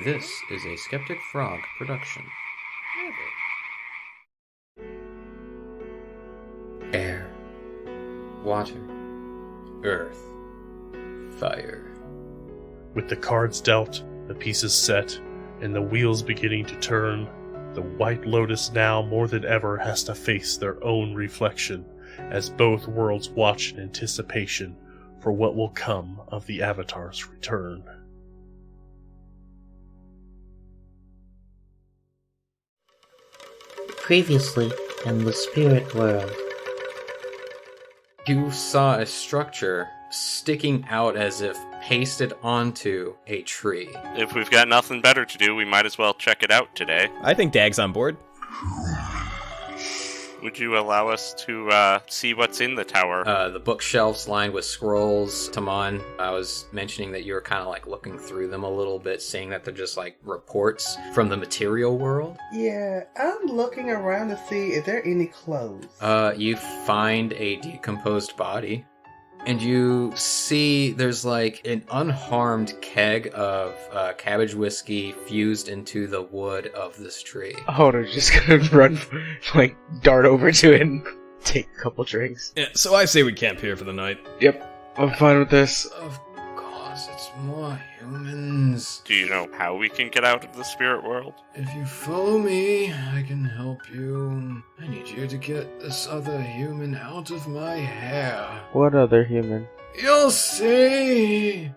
This is a Skeptic Frog production. Air, water, earth, fire. With the cards dealt, the pieces set, and the wheels beginning to turn, the White Lotus now more than ever has to face their own reflection, as both worlds watch in anticipation for what will come of the Avatar's return. Previously in the spirit world. You saw a structure sticking out as if pasted onto a tree. If we've got nothing better to do, we might as well check it out today. I think Dag's on board. Would you allow us to see what's in the tower? The bookshelves lined with scrolls. Taman, I was mentioning that you were kind of like looking through them a little bit, seeing that they're just like reports from the material world. Yeah, I'm looking around to see if there are any clothes. You find a decomposed body. And you see there's like an unharmed keg of cabbage whiskey fused into the wood of this tree. Oh, they're just gonna run, like, dart over to it and take a couple drinks. Yeah, so I say we camp here for the night. Yep, I'm fine with this. Of course, it's more humans. Do you know how we can get out of the spirit world? If you follow me, I can help you. I need you to get this other human out of my hair. What other human? You'll see!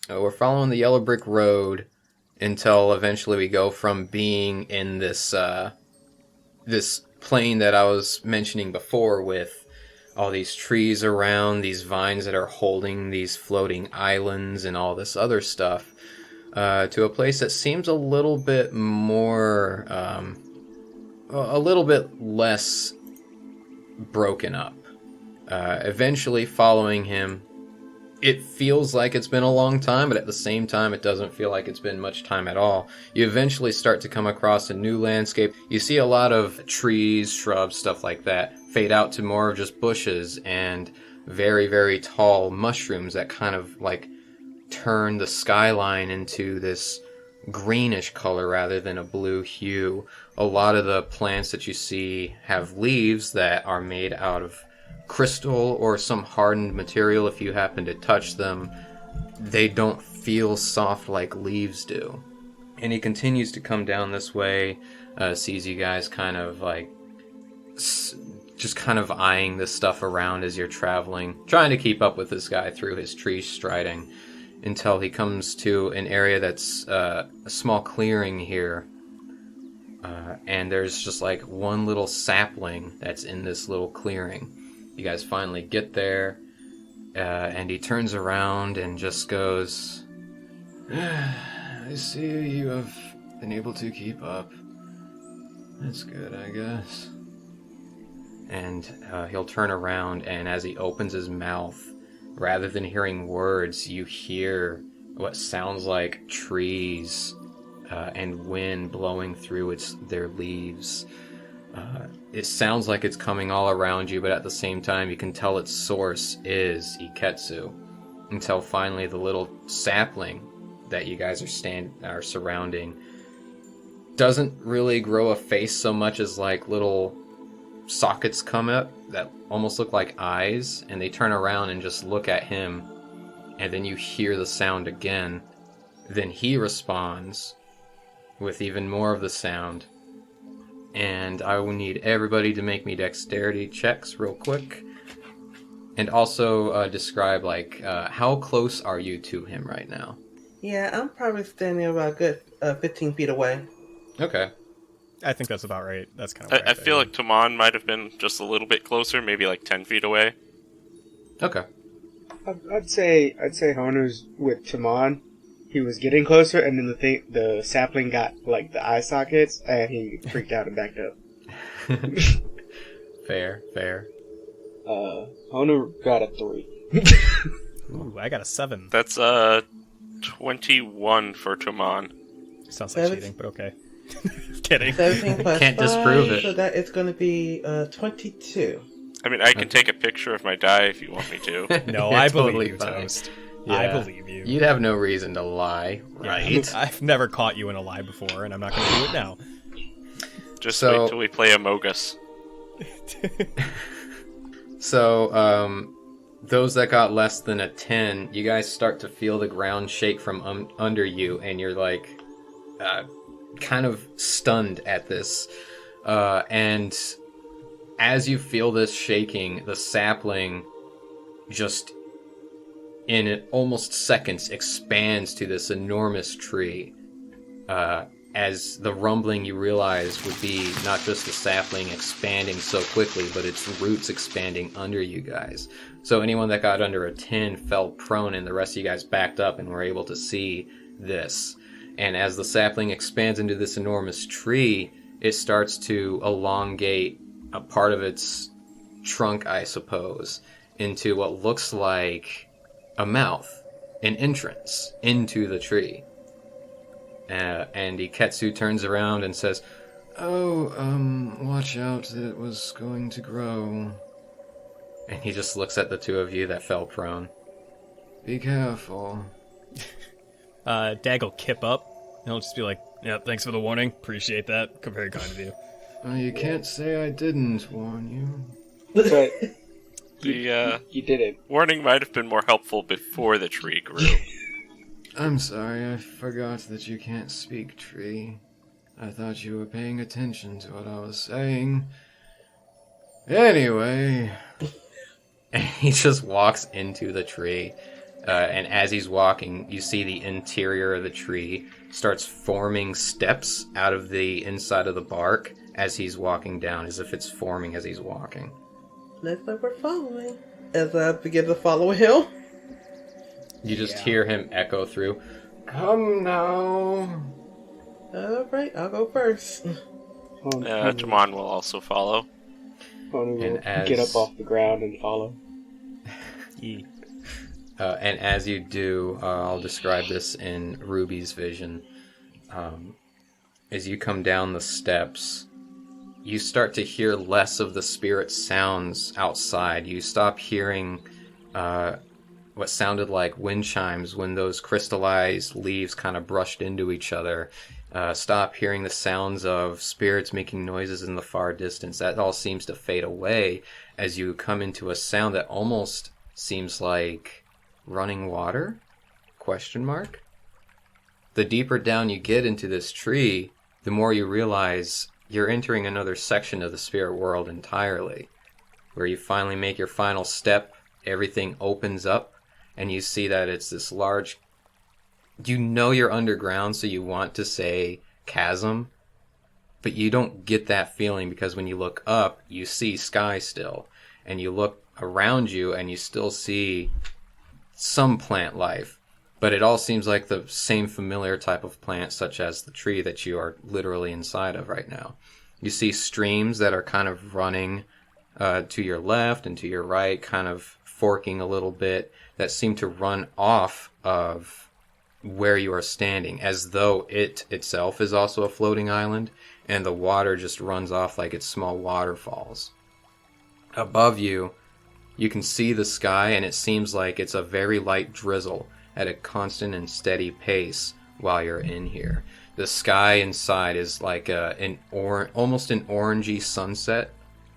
We're following the yellow brick road until eventually we go from being in this this plane that I was mentioning before with all these trees around, these vines that are holding these floating islands and all this other stuff, to a place that seems a little bit more, a little bit less broken up. Eventually following him, it feels like it's been a long time, but at the same time, it doesn't feel like it's been much time at all. You eventually start to come across a new landscape. You see a lot of trees, shrubs, stuff like that, fade out to more of just bushes and very, very tall mushrooms that kind of like turn the skyline into this greenish color rather than a blue hue. A lot of the plants that you see have leaves that are made out of crystal or some hardened material. If you happen to touch them, they don't feel soft like leaves do. And he continues to come down this way, sees you guys kind of like just kind of eyeing this stuff around as you're traveling, trying to keep up with this guy through his tree striding, until he comes to an area that's a small clearing here. And there's just like one little sapling that's in this little clearing. You guys finally get there, and he turns around and just goes, I see you have been able to keep up. That's good, I guess. And he'll turn around, and as he opens his mouth, rather than hearing words, you hear what sounds like trees and wind blowing through their leaves. It sounds like it's coming all around you, but at the same time, you can tell its source is Iketsuu. Until finally, the little sapling that you guys are surrounding doesn't really grow a face so much as like little sockets come up that almost look like eyes, and they turn around and just look at him. And then you hear the sound again. Then he responds with even more of the sound. And I will need everybody to make me dexterity checks real quick. And also describe, like, how close are you to him right now? Yeah, I'm probably standing about a good 15 feet away. Okay. I think that's about right. That's kind of. I feel like Taman might have been just a little bit closer, maybe like 10 feet away. Okay. I'd say Honu's with Taman. He was getting closer, and then the sapling got like the eye sockets, and he freaked out and backed up. Fair. Honu got a 3. Ooh, I got a 7. That's 21 for Taman. Sounds like cheating, but okay. Kidding. 17 plus Can't 5, disprove it. so that it's going to be 22. I mean, I can take a picture of my die if you want me to. No, You're I totally believe you, fine. Toast. Yeah. I believe you. You'd have no reason to lie, Yeah, right? I've never caught you in a lie before, and I'm not going to do it now. Just So- wait till we play Amogus. So, those that got less than a 10, you guys start to feel the ground shake from under you, and you're like, kind of stunned at this. And as you feel this shaking, the sapling just in almost seconds expands to this enormous tree. As the rumbling you realize would be not just the sapling expanding so quickly, but its roots expanding under you guys. So anyone that got under a 10 fell prone, and the rest of you guys backed up and were able to see this. And as the sapling expands into this enormous tree, it starts to elongate a part of its trunk, I suppose, into what looks like a mouth, an entrance into the tree. And Iketsuu turns around and says, "Oh, watch out, it was going to grow." And he just looks at the two of you that fell prone. "Be careful." Dag will kip up, and he'll just be like, "Yep, thanks for the warning. Appreciate that. Very kind of you." You can't say I didn't warn you. But The you did it. warning might have been more helpful before the tree grew. I'm sorry, I forgot that you can't speak, tree. I thought you were paying attention to what I was saying. Anyway... And he just walks into the tree, and as he's walking, you see the interior of the tree starts forming steps out of the inside of the bark as he's walking down, as if it's forming as he's walking. Looks like we're following. As I begin to follow him. You just hear him echo through, "Come now." Alright, I'll go first. Tamon will also follow. Honu will And get as- up off the ground and follow. And as you do, I'll describe this in Ruby's vision. As you come down the steps, you start to hear less of the spirit sounds outside. You stop hearing what sounded like wind chimes when those crystallized leaves kind of brushed into each other. Stop hearing the sounds of spirits making noises in the far distance. That all seems to fade away as you come into a sound that almost seems like running water? Question mark? The deeper down you get into this tree, the more you realize you're entering another section of the spirit world entirely. Where you finally make your final step, everything opens up, and you see that it's this large... You know you're underground, so you want to say chasm, but you don't get that feeling because when you look up, you see sky still. And you look around you and you still see some plant life, but it all seems like the same familiar type of plant, such as the tree that you are literally inside of right now. You see streams that are kind of running to your left and to your right, kind of forking a little bit, that seem to run off of where you are standing, as though it itself is also a floating island, and the water just runs off like it's small waterfalls. Above you, you can see the sky, and it seems like it's a very light drizzle at a constant and steady pace while you're in here. The sky inside is like almost an orangey sunset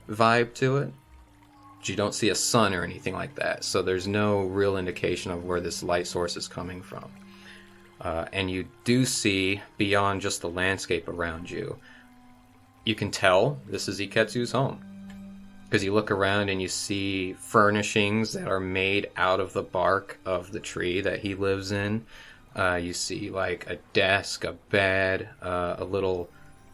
vibe to it. But you don't see a sun or anything like that, so there's no real indication of where this light source is coming from. And you do see, beyond just the landscape around you, you can tell this is Iketsuu's home. Because you look around and you see furnishings that are made out of the bark of the tree that he lives in. You see like a desk, a bed, a little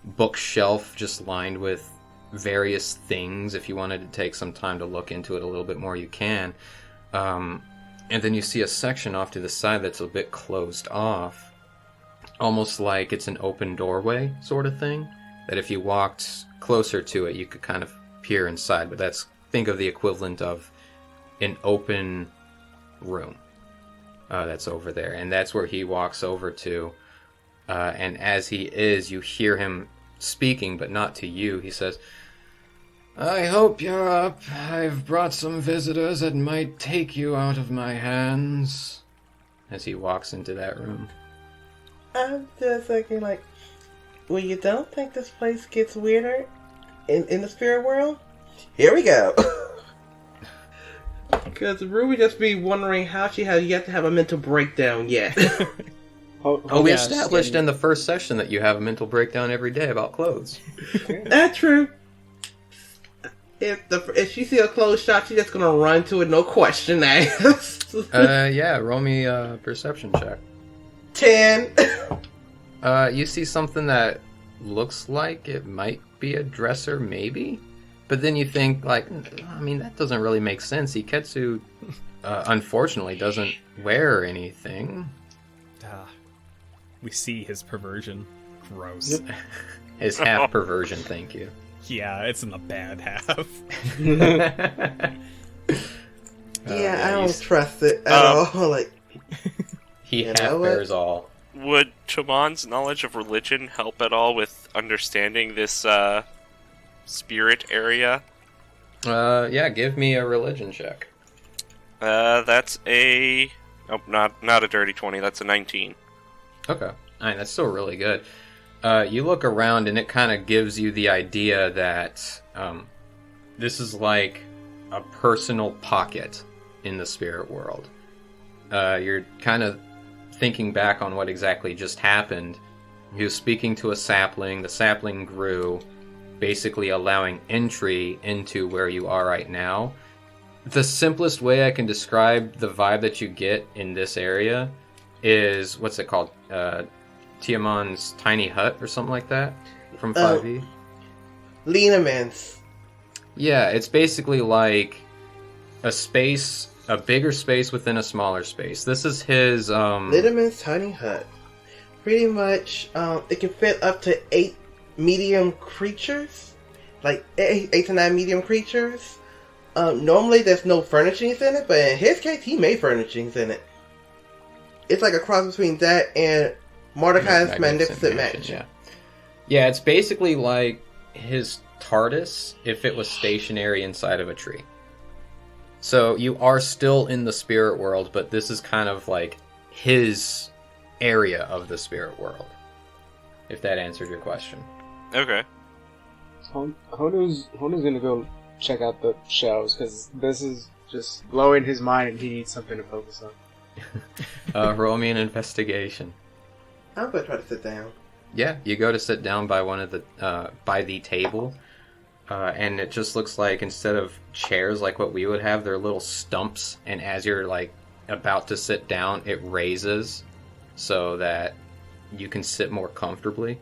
bookshelf just lined with various things. If you wanted to take some time to look into it a little bit more, you can. And then you see a section off to the side that's a bit closed off. Almost like it's an open doorway sort of thing. That if you walked closer to it, you could kind of peer inside, but think of the equivalent of an open room that's over there, and that's where he walks over to, and as he is, you hear him speaking, but not to you. He says, I hope you're up. I've brought some visitors that might take you out of my hands. As he walks into that room. I'm just thinking, like, well, you don't think this place gets weirder in the spirit world? Here we go. Because Ruby just be wondering how she has yet to have a mental breakdown yet. We established in the first session that you have a mental breakdown every day about clothes. That's true. If she see a clothes shop, she's just gonna run to it, no question asked. Yeah, roll me a perception check. 10. You see something that looks like it might be a dresser, maybe? But then you think, like, I mean, that doesn't really make sense. Iketsuu, unfortunately, doesn't wear anything. We see his perversion. Gross. His half perversion, thank you. Yeah, it's in the bad half. I don't trust it at all. Like, he half bears all. Would Chamon's knowledge of religion help at all with understanding this spirit area? Yeah, give me a religion check. That's a... Oh, not a dirty 20, that's a 19. Okay. Alright, that's still really good. You look around and it kind of gives you the idea that this is like a personal pocket in the spirit world. You're kind of thinking back on what exactly just happened. He was speaking to a sapling. The sapling grew, basically allowing entry into where you are right now. The simplest way I can describe the vibe that you get in this area is, what's it called? Tiamon's Tiny Hut or something like that from 5e. Lineaments. Yeah, it's basically like a space, a bigger space within a smaller space. This is his Lineaments Tiny Hut. Pretty much, it can fit up to 8 medium creatures, like 8 to 9 medium creatures. Normally there's no furnishings in it, but in his case, he made furnishings in it. It's like a cross between that and Mordecai's Magnificent Mansion. Yeah, it's basically like his TARDIS if it was stationary inside of a tree. So you are still in the spirit world, but this is kind of like his area of the spirit world. If that answered your question. Okay. Hono's gonna go check out the shelves, because this is just blowing his mind and he needs something to focus on. Roll me an investigation. I'm gonna try to sit down. Yeah, you go to sit down by one of the by the table, and it just looks like instead of chairs like what we would have, they're little stumps. And as you're like about to sit down, it raises so that you can sit more comfortably.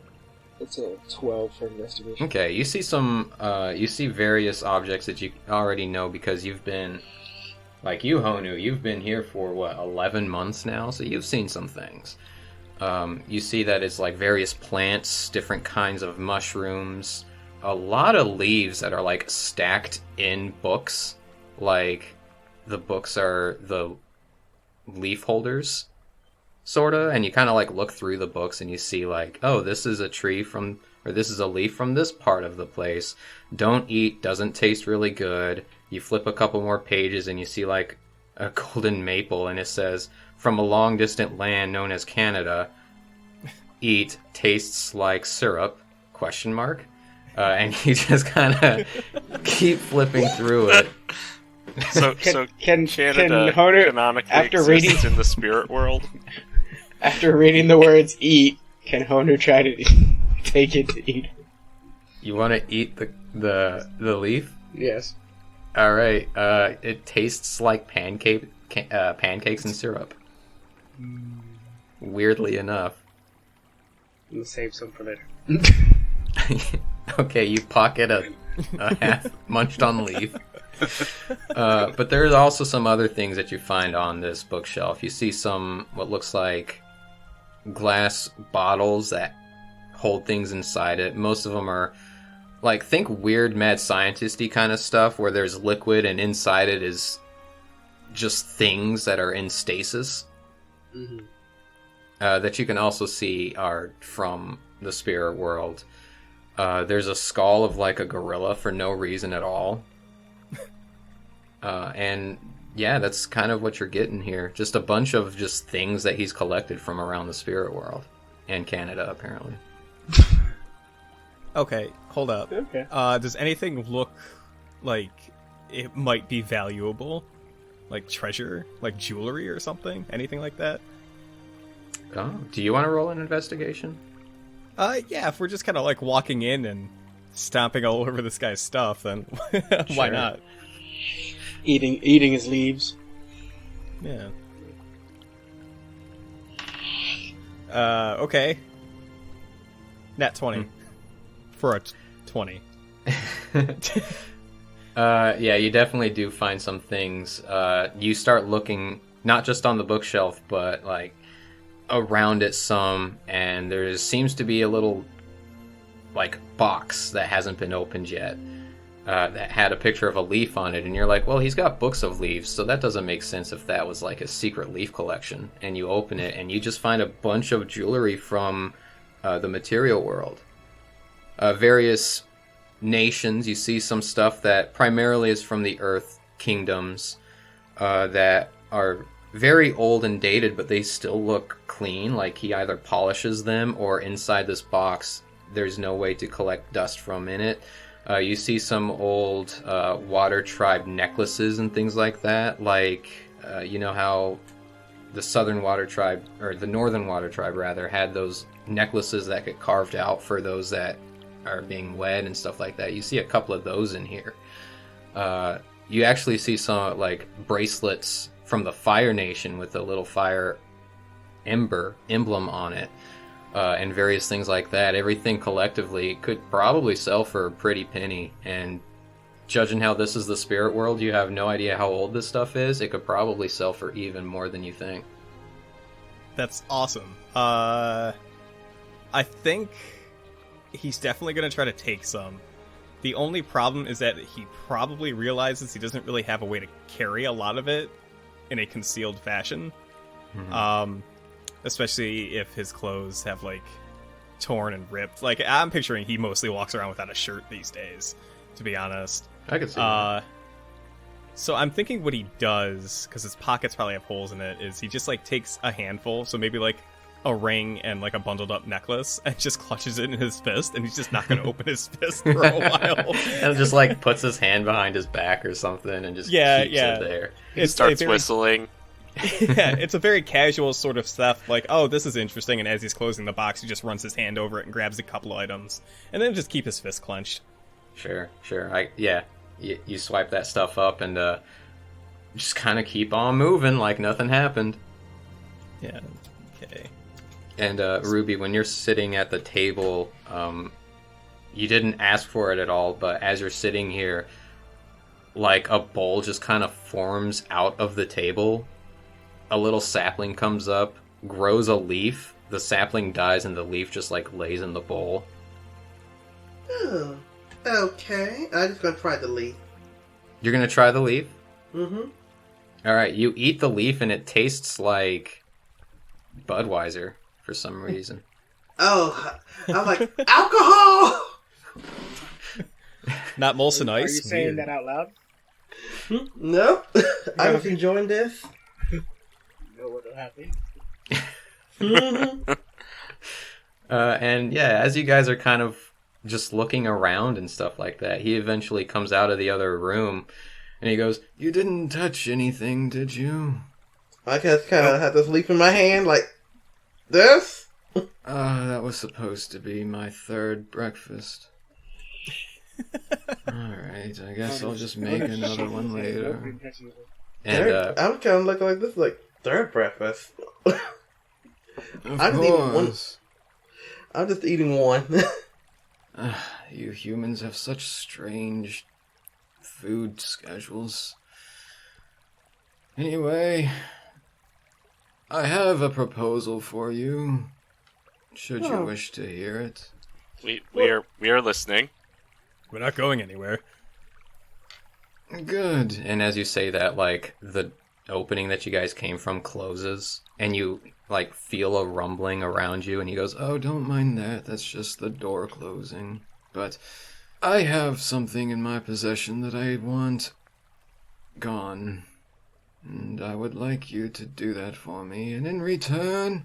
It's a 12 for investigation. Okay, you see some, you see various objects that you already know because you've been, like you, Honu, you've been here for, 11 months now? So you've seen some things. You see that it's like various plants, different kinds of mushrooms, a lot of leaves that are like stacked in books. Like the books are the leaf holders, sorta, and you kind of like look through the books and you see like, oh, this is a tree from, or this is a leaf from this part of the place. Don't eat, doesn't taste really good. You flip a couple more pages and you see like a golden maple and it says, from a long distant land known as Canada, eat, tastes like syrup, ? And you just kind of keep flipping through it. So Can Canada Honer, canonically after exists reading in the spirit world? After reading the words "eat," can Honer try to take it to eat? You want to eat the leaf? Yes. All right. It tastes like pancakes and syrup. Weirdly enough. I'm gonna save some for later. Okay, you pocket a half munched on leaf. But there's also some other things that you find on this bookshelf. You see some what looks like glass bottles that hold things inside it. Most of them are like, think weird mad scientist-y kind of stuff where there's liquid and inside it is just things that are in stasis. Mm-hmm. That you can also see are from the spirit world. There's a skull of like a gorilla for no reason at all. And yeah, that's kind of what you're getting here. Just a bunch of just things that he's collected from around the spirit world. And Canada, apparently. Okay, hold up. Okay. Does anything look like it might be valuable? Like treasure? Like jewelry or something? Anything like that? Oh, do you want to roll an investigation? Yeah, if we're just kind of like walking in and stomping all over this guy's stuff, then why Sure. not? Eating his leaves. Yeah. Okay. Nat 20. For a 20. Yeah, you definitely do find some things. You start looking not just on the bookshelf, but like around it some, and there seems to be a little like box that hasn't been opened yet. That had a picture of a leaf on it, and you're like, well, he's got books of leaves, so that doesn't make sense if that was like a secret leaf collection. And you open it, and you just find a bunch of jewelry from the material world. Various nations, you see some stuff that primarily is from the Earth kingdoms that are very old and dated, but they still look clean, like he either polishes them or inside this box there's no way to collect dust from in it. You see some old water tribe necklaces and things like that, like you know how the southern water tribe, or the northern water tribe rather, had those necklaces that get carved out for those that are being wed and stuff like that. You see a couple of those in here. You actually see some like bracelets from the Fire Nation with a little fire emblem on it, and various things like that. Everything collectively could probably sell for a pretty penny, and judging how this is the spirit world, you have no idea how old this stuff is. It could probably sell for even more than you think. That's awesome. I think he's definitely going to try to take some. The only problem is that he probably realizes he doesn't really have a way to carry a lot of it in a concealed fashion. Mm-hmm. Especially if his clothes have, like, torn and ripped. Like, I'm picturing he mostly walks around without a shirt these days, to be honest. I could see that. So I'm thinking what he does, because his pockets probably have holes in it, is he just, like, takes a handful, so maybe, like, a ring and, like, a bundled-up necklace, and just clutches it in his fist, and he's just not going to open his fist for a while. And just, like, puts his hand behind his back or something and just keeps it there. He starts whistling. Yeah, it's a very casual sort of stuff, like, oh, this is interesting, and as he's closing the box, he just runs his hand over it and grabs a couple items, and then just keep his fist clenched. Sure. You swipe that stuff up and just kind of keep on moving like nothing happened. Yeah, okay. And Ruby, when you're sitting at the table, you didn't ask for it at all, but as you're sitting here, like a bowl just kind of forms out of the table. A little sapling comes up, grows a leaf, the sapling dies, and the leaf just like lays in the bowl. Oh, okay. I'm just gonna try the leaf. You're gonna try the leaf? Mm-hmm. Alright, you eat the leaf and it tastes like Budweiser for some reason. Oh, I'm like, alcohol! Not Molson Are you Ice? saying Weird. that out loud? No, I'm just enjoying this. You know what'll happen? Mm-hmm. And yeah, as you guys are kind of just looking around and stuff like that, he eventually comes out of the other room and he goes, "You didn't touch anything, did you?" I just kind of had this leaf in my hand, like this. That was supposed to be my third breakfast. Alright, I guess I'll just make another one later. And, I'm kind of looking like this, like third breakfast. of I'm just eating one. course. I'm just eating one. You humans have such strange food schedules. Anyway, I have a proposal for you. Should you Oh. wish to hear it? We are listening. We're not going anywhere. Good. And as you say that, like, the opening that you guys came from closes, and you, like, feel a rumbling around you, and he goes, "Oh, don't mind that. That's just the door closing." but I have something in my possession that I want gone. And I would like you to do that for me, and in return,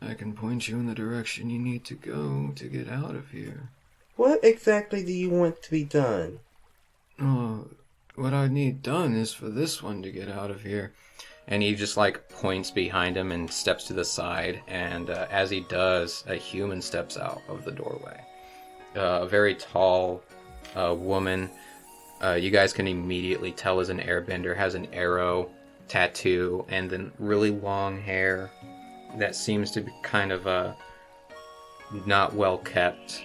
I can point you in the direction you need to go to get out of here. What exactly do you want to be done? Oh, what I need done is for this one to get out of here. And he just, like, points behind him and steps to the side, and as he does, a human steps out of the doorway. A very tall woman, you guys can immediately tell is an airbender, has an arrow tattoo, and then really long hair that seems to be kind of not well kept.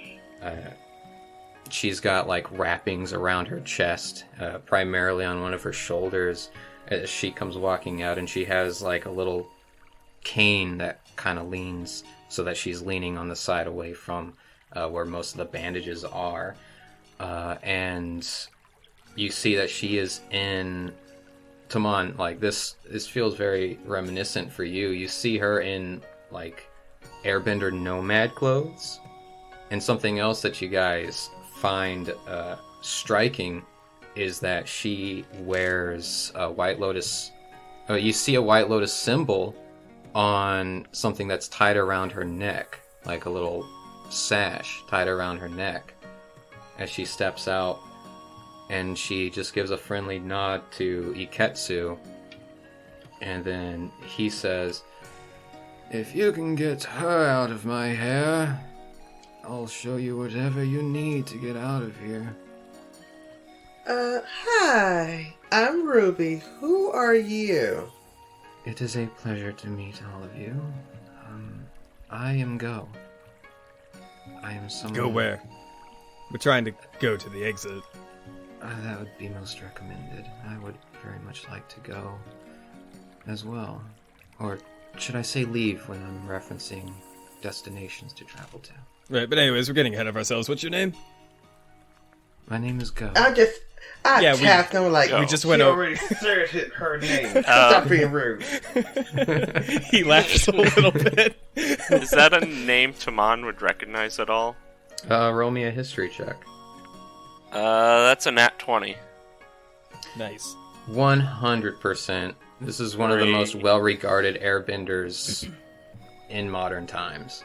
She's got, like, wrappings around her chest, primarily on one of her shoulders, as she comes walking out, and she has, like, a little cane that kind of leans so that she's leaning on the side away from where most of the bandages are. And you see that she is in... Taman, like, this feels very reminiscent for you. You see her in, like, airbender nomad clothes. And something else that you guys find striking is that she wears a White Lotus... you see a White Lotus symbol on something that's tied around her neck, like a little sash tied around her neck as she steps out, and she just gives a friendly nod to Iketsuu, and then he says, "If you can get her out of my hair, I'll show you whatever you need to get out of here." Hi, I'm Ruby. Who are you? It is a pleasure to meet all of you. I am Go. I am someone... Go where? We're trying to go to the exit. That would be most recommended. I would very much like to go as well. Or should I say leave when I'm referencing destinations to travel to? Right, but anyways, we're getting ahead of ourselves. What's your name? My name is Go. I tapped him like, we just went she over. already said her name. Stop being rude. He laughs a little bit. Is that a name Taman would recognize at all? Roll me a history check. That's a nat 20. Nice. 100%. This is one of the most well-regarded airbenders in modern times.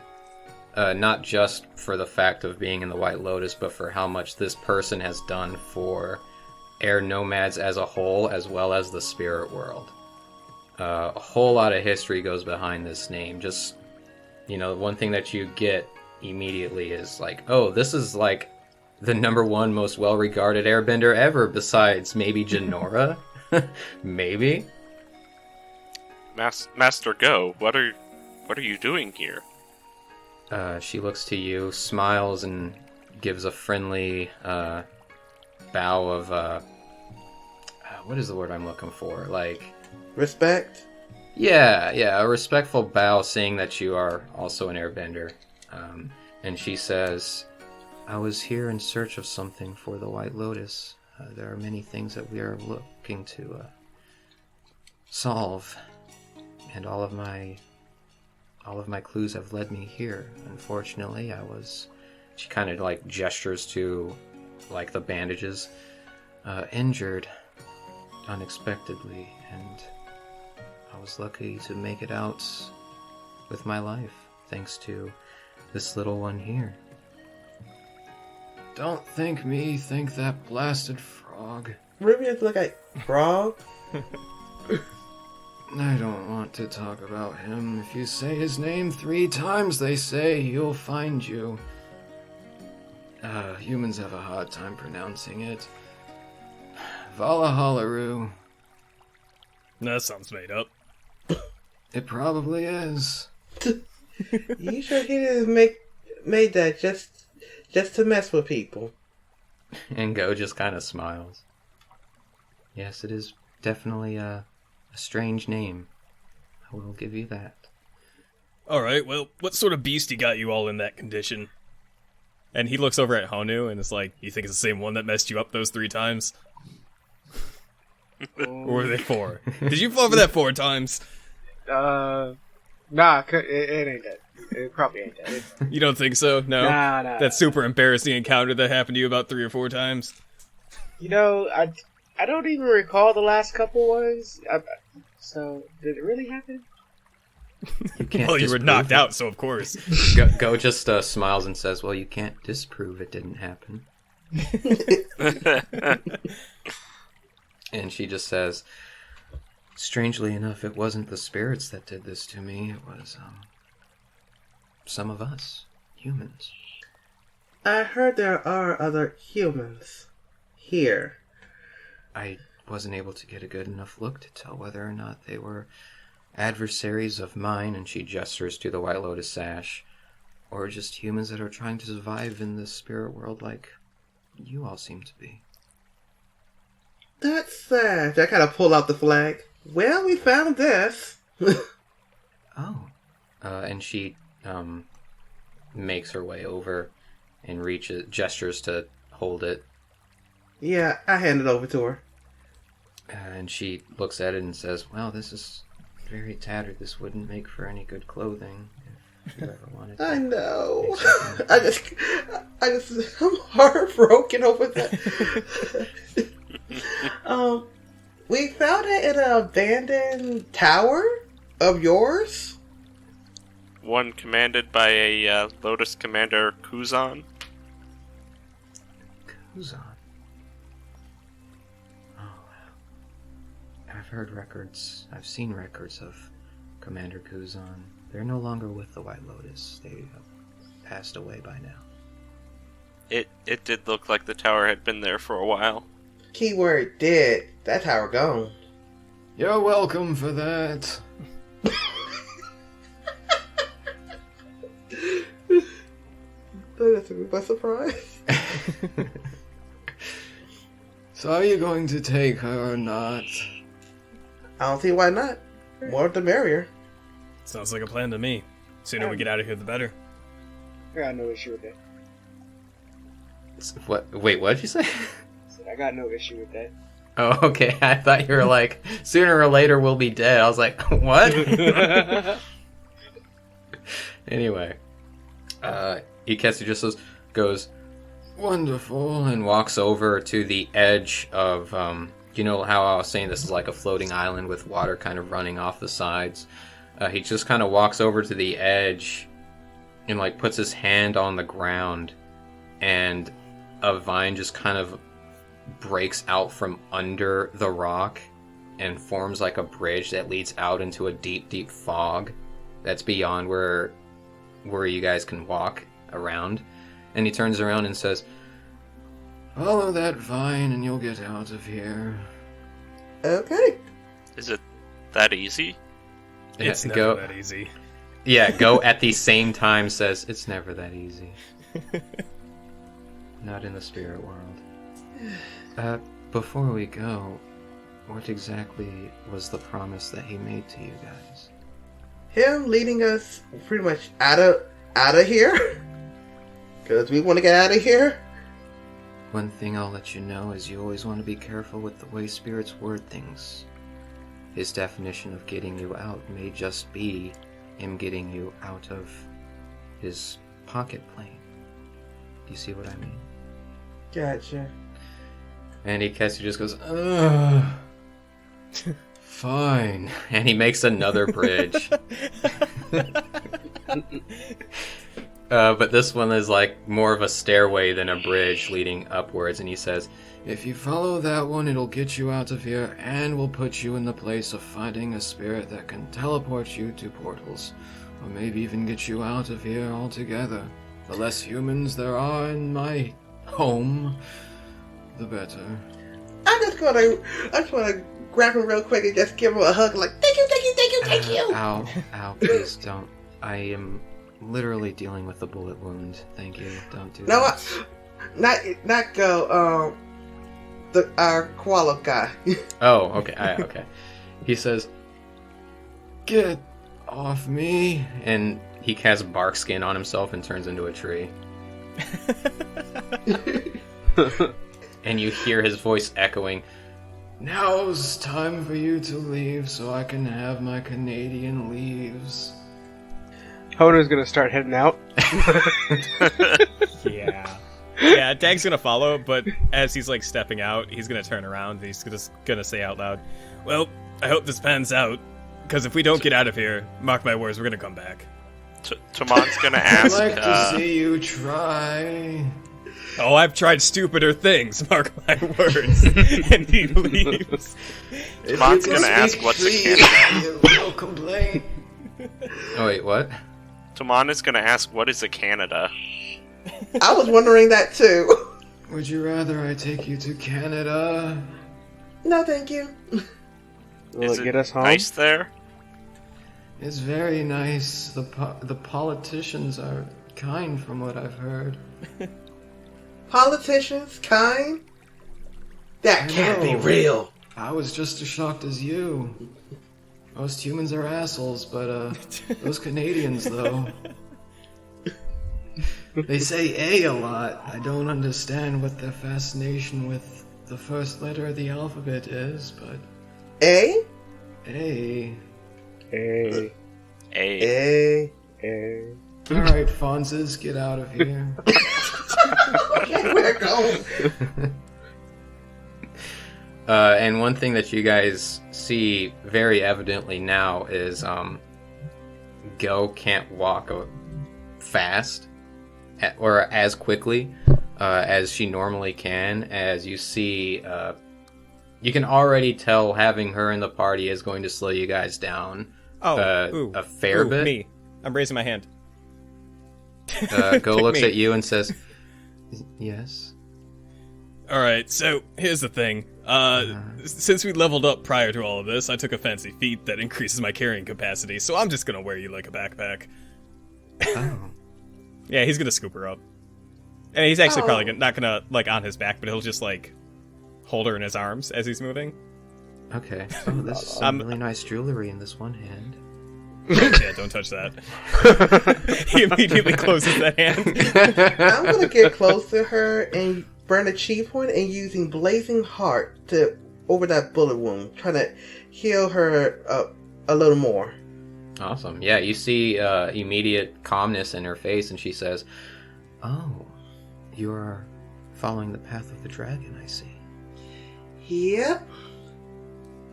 Not just for the fact of being in the White Lotus, but for how much this person has done for air nomads as a whole, as well as the spirit world. A whole lot of history goes behind this name. Just, one thing that you get immediately is like, oh, this is like the number one most well-regarded airbender ever, besides maybe Janora? Maybe? Master Go, what are you doing here? She looks to you, smiles, and gives a friendly bow of, what is the word I'm looking for? Like... Respect? Yeah, a respectful bow, saying that you are also an airbender. And she says, "I was here in search of something for the White Lotus. There are many things that we are looking to solve, and all of my clues have led me here. Unfortunately, she kind of like gestures to like the bandages, injured unexpectedly, and I was lucky to make it out with my life, thanks to this little one here." "Don't thank me, thank that blasted frog." Ruby has look like frog. "I don't want to talk about him. If you say his name 3 times, they say, he'll find you. Humans have a hard time pronouncing it. Valahalaru." That sounds made up. "It probably is." You sure he didn't made that just to mess with people? And Go just kind of smiles. "Yes, it is definitely a strange name. I will give you that." Alright, well, what sort of beastie got you all in that condition? And he looks over at Honu and is like, "You think it's the same one that messed you up those 3 times? Or were they 4? Did you fall for that 4 times? Nah, it ain't that. It probably ain't that. You don't think so? No? Nah. That super embarrassing encounter that happened to you about 3 or 4 times? You know, I don't even recall the last couple ones. So, did it really happen? You can't Well, you were disprove knocked it. out, so of course. Go just smiles and says, well, you can't disprove it didn't happen. And she just says, strangely enough, it wasn't the spirits that did this to me. It was some of us, humans. I heard there are other humans here. I wasn't able to get a good enough look to tell whether or not they were adversaries of mine, and she gestures to the White Lotus sash, or just humans that are trying to survive in the spirit world like you all seem to be. That's sad. I kind of pull out the flag. Well, we found this. Oh. And she makes her way over and gestures to hold it. Yeah, I hand it over to her. And she looks at it and says, well, this is very tattered. This wouldn't make for any good clothing if you ever wanted to. I know. make something. I'm heartbroken over that. We found it in an abandoned tower of yours. One commanded by a Lotus Commander Kuzan. Kuzan. I've heard records. I've seen records of Commander Kuzan. They're no longer with the White Lotus. They have passed away by now. It did look like the tower had been there for a while. Keyword did. That tower gone. You're welcome for that. That took me by surprise. So are you going to take her or not? I don't see why not. More the merrier. Sounds like a plan to me. Sooner we get out of here, the better. I got no issue with that. What? Wait, what did you say? I said, I got no issue with that. Oh, okay. I thought you were like, sooner or later we'll be dead. I was like, what? Anyway, Iketsuu just goes, wonderful, and walks over to the edge of, you know how I was saying this is like a floating island with water kind of running off the sides? He just kind of walks over to the edge and like puts his hand on the ground, and a vine just kind of breaks out from under the rock and forms like a bridge that leads out into a deep, deep fog that's beyond where you guys can walk around. And he turns around and says, follow that vine and you'll get out of here. Okay. Is it that easy? It's Yeah, never that easy. Yeah, go at the same time says, it's never that easy. Not in the spirit world. Before we go, what exactly was the promise that he made to you guys? Him leading us pretty much out of here. Because we want to get out of here. One thing I'll let you know is you always want to be careful with the way spirits word things. His definition of getting you out may just be him getting you out of his pocket plane. Do you see what I mean? Gotcha. And Iketsuu just goes, ugh. Fine. And he makes another bridge. But this one is like more of a stairway than a bridge leading upwards. And he says, if you follow that one, it'll get you out of here and will put you in the place of finding a spirit that can teleport you to portals. Or maybe even get you out of here altogether. The less humans there are in my home, the better. I just want to grab him real quick and just give him a hug, like, thank you, thank you, thank you, thank you. Ow, please don't. I am literally dealing with a bullet wound. Thank you, don't do No, that. not go. Our koala guy. Oh, okay, okay. He says, get off me, and he casts bark skin on himself and turns into a tree. And you hear his voice echoing, now's time for you to leave so I can have my Canadian leaves. Hona's gonna start heading out. Yeah. Yeah, Dag's gonna follow, but as he's like stepping out, he's gonna turn around and he's just gonna say out loud, "Well, I hope this pans out, because if we don't get out of here, mark my words, we're gonna come back." Tamon's gonna I'd ask. like to see you try. Oh, I've tried stupider things, mark my words. And he leaves. Tamon's gonna ask what's a Canada. No complaint. Oh wait, what? Tamon is gonna ask what is a Canada. I was wondering that too. Would you rather I take you to Canada? No, thank you. Will Is it get us home? nice there? It's very nice. The politicians are kind, from what I've heard. Politicians, kind? That can't be know. real. I was just as shocked as you. Most humans are assholes, but those Canadians, though. They say A a lot. I don't understand what their fascination with the first letter of the alphabet is, but... A? A. Hey, A. hey. Alright, Fonzes, get out of here. Okay, we're going. And one thing that you guys see very evidently now is Go can't walk fast or as quickly as she normally can. As you see, you can already tell having her in the party is going to slow you guys down a fair bit. Me. I'm raising my hand. Go looks at you and says, "Yes." Alright, so here's the thing. Since we leveled up prior to all of this, I took a fancy feat that increases my carrying capacity, so I'm just gonna wear you like a backpack. Oh. Yeah, he's gonna scoop her up. And he's actually probably not gonna, like, on his back, but he'll just, like, hold her in his arms as he's moving. Okay. Oh, this is some really nice jewelry in this one hand. Yeah, don't touch that. He immediately closes that hand. I'm gonna get close to her and burn a chi point and using Blazing Heart to over that bullet wound, trying to heal her a little more. Awesome. Yeah, you see immediate calmness in her face, and she says, "Oh, you are following the path of the dragon, I see." Yep.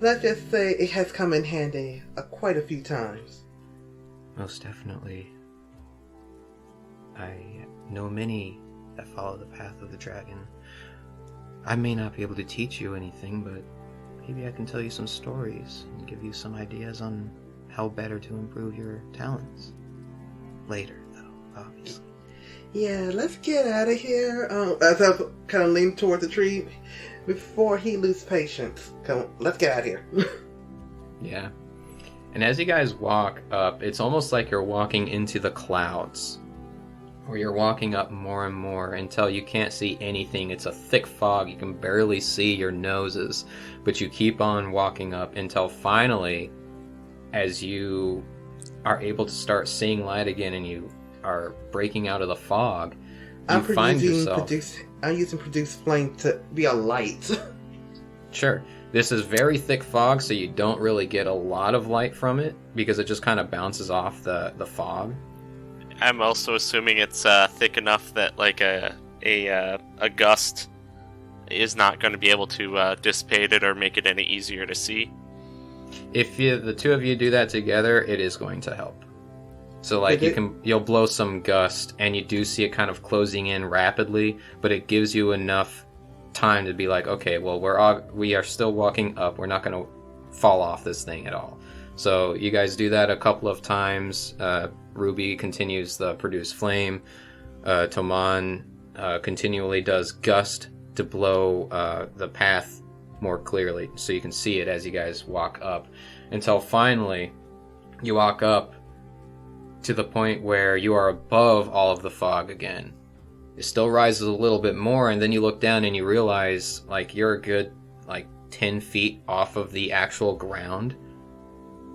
Let's just say it has come in handy quite a few times. Most definitely. I know many that follow the path of the dragon. I may not be able to teach you anything, but maybe I can tell you some stories and give you some ideas on how better to improve your talents. Later, though, obviously. Yeah, let's get out of here. As I kind of lean toward the tree before he loses patience. Come on, let's get out of here. Yeah. And as you guys walk up, it's almost like you're walking into the clouds. Or you're walking up more and more until you can't see anything. It's a thick fog. You can barely see your noses. But you keep on walking up until finally, as you are able to start seeing light again and you are breaking out of the fog, you find yourself... I'm using Produce Flame to be a light. Sure. This is very thick fog, so you don't really get a lot of light from it, because it just kind of bounces off the fog. I'm also assuming it's thick enough that like a gust is not going to be able to dissipate it or make it any easier to see. If the two of you do that together, it is going to help. So like you'll blow some gust, and you do see it kind of closing in rapidly, but it gives you enough time to be like, okay, well we are still walking up. We're not going to fall off this thing at all. So you guys do that a couple of times. Ruby continues the Produce Flame. Toman continually does Gust to blow the path more clearly, so you can see it as you guys walk up, until finally you walk up to the point where you are above all of the fog again. It still rises a little bit more, and then you look down and you realize like you're a good 10 feet off of the actual ground.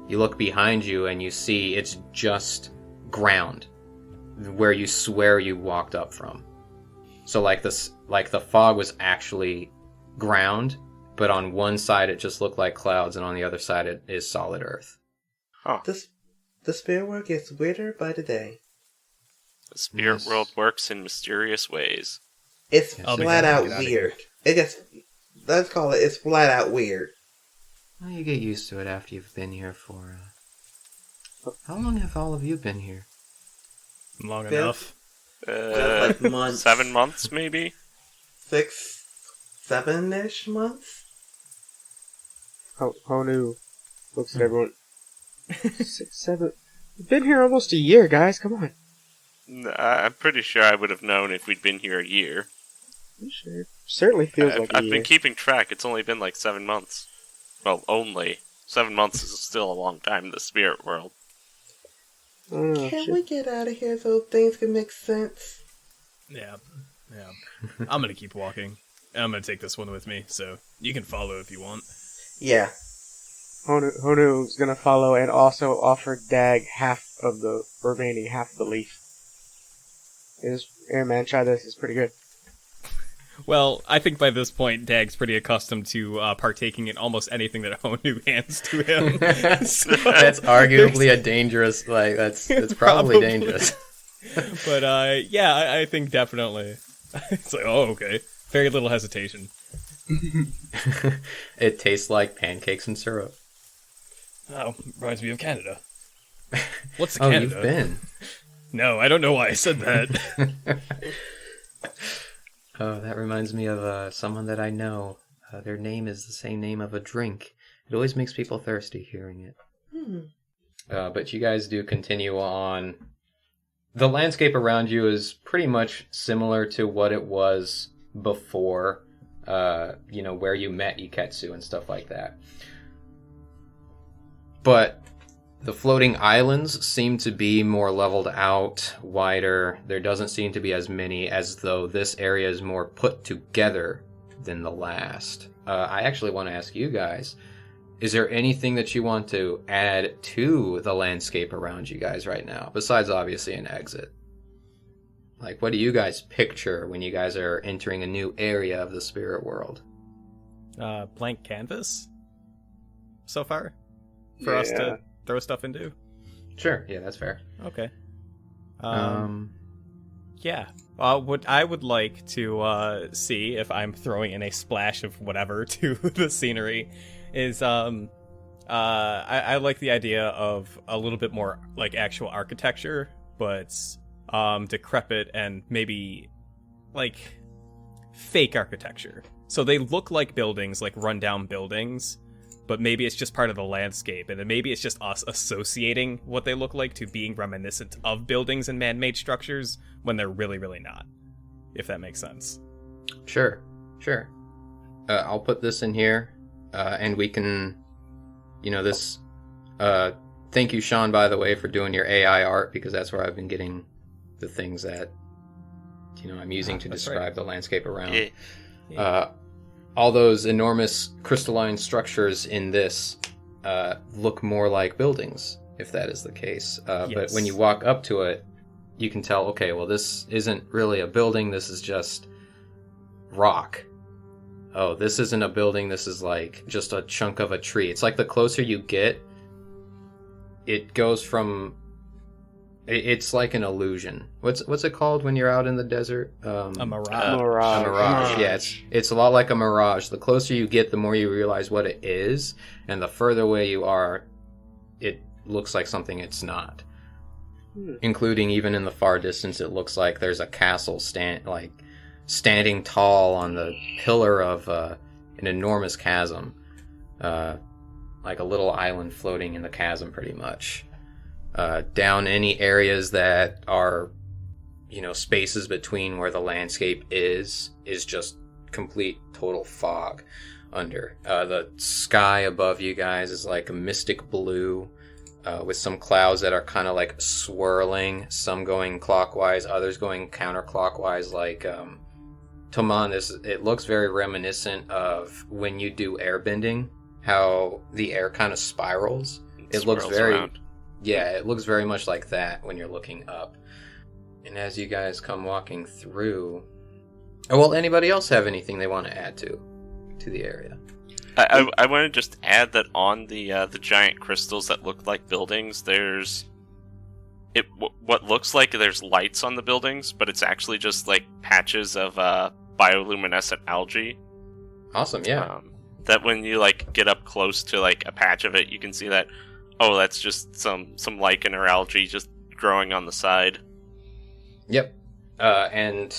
You look behind you and you see it's just ground where you swear you walked up from. So the fog was actually ground, but on one side it just looked like clouds, and on the other side it is solid earth. Huh. The spirit world gets weirder by the day. The spirit Yes. world works in mysterious ways. It's I'll be flat happy to out get outta weird. It just, let's call it, it's flat out weird. Well, you get used to it after you've been here for. How long have all of you been here? Long Yeah. enough. Like months. 7 months, maybe? 6, 7-ish months? Honu looks at everyone. 6, 7. We've been here almost a year, guys. Come on. I'm pretty sure I would have known if we'd been here a year. I'm sure. Certainly feels like a I've year. been keeping track. It's only been like 7 months. Well, only. 7 months is still a long time in the spirit world. Oh, Can shit. we get out of here so things can make sense? Yeah. I'm gonna keep walking. And I'm gonna take this one with me, so you can follow if you want. Yeah. Honu's gonna follow and also offer Dag half of the remaining half of the leaf. Yeah, man, try this. It's pretty good. Well, I think by this point, Dag's pretty accustomed to partaking in almost anything that Honu hands to him. So, That's arguably a dangerous. That's probably Probably. dangerous. But yeah, I think definitely. It's like, oh, okay. Very little hesitation. It tastes like pancakes and syrup. Oh, reminds me of Canada. What's Oh, Canada? you've been. No, I don't know why I said that. Oh, that reminds me of someone that I know. Their name is the same name of a drink. It always makes people thirsty hearing it. But you guys do continue on. The landscape around you is pretty much similar to what it was before, where you met Iketsuu and stuff like that. But the floating islands seem to be more leveled out, wider. There doesn't seem to be as many, as though this area is more put together than the last. I actually want to ask you guys, is there anything that you want to add to the landscape around you guys right now, besides obviously an exit? Like, what do you guys picture when you guys are entering a new area of the spirit world? Blank canvas? So far? For us to throw stuff into? Sure, yeah, that's fair. Okay. Yeah. What I would like to see if I'm throwing in a splash of whatever to the scenery is I like the idea of a little bit more like actual architecture, but decrepit and maybe like fake architecture. So they look like buildings, like rundown buildings, but maybe it's just part of the landscape, and then maybe it's just us associating what they look like to being reminiscent of buildings and man-made structures when they're really, really not. If that makes sense. Sure. I'll put this in here, and we can, this. Thank you, Sean, by the way, for doing your AI art, because that's where I've been getting the things that, I'm using to that's describe right. the landscape around. Yeah. All those enormous crystalline structures in this look more like buildings, if that is the case. But Yes. when you walk up to it, you can tell, okay, well, this isn't really a building, this is just rock. Oh, this isn't a building, this is like just a chunk of a tree. It's like the closer you get, it goes from... It's like an illusion. What's it called when you're out in the desert? A mirage. Mirage. A mirage. Yeah, it's a lot like a mirage. The closer you get, the more you realize what it is, and the further away you are, it looks like something it's not. Including even in the far distance, it looks like there's a castle standing tall on the pillar of an enormous chasm, like a little island floating in the chasm, pretty much. Down any areas that are, spaces between where the landscape is just complete total fog under. The sky above you guys is like a mystic blue, with some clouds that are kind of like swirling, some going clockwise, others going counterclockwise. Like Toman, it looks very reminiscent of when you do airbending, how the air kind of spirals. It looks Swirls very around. Yeah, it looks very much like that when you're looking up. And as you guys come walking through... Oh, well, anybody else have anything they want to add to the area? I want to just add that on the giant crystals that look like buildings, there's what looks like there's lights on the buildings, but it's actually just like patches of bioluminescent algae. Awesome, yeah. That when you like get up close to like a patch of it, you can see that. Oh, that's just some lichen or algae just growing on the side. Yep. And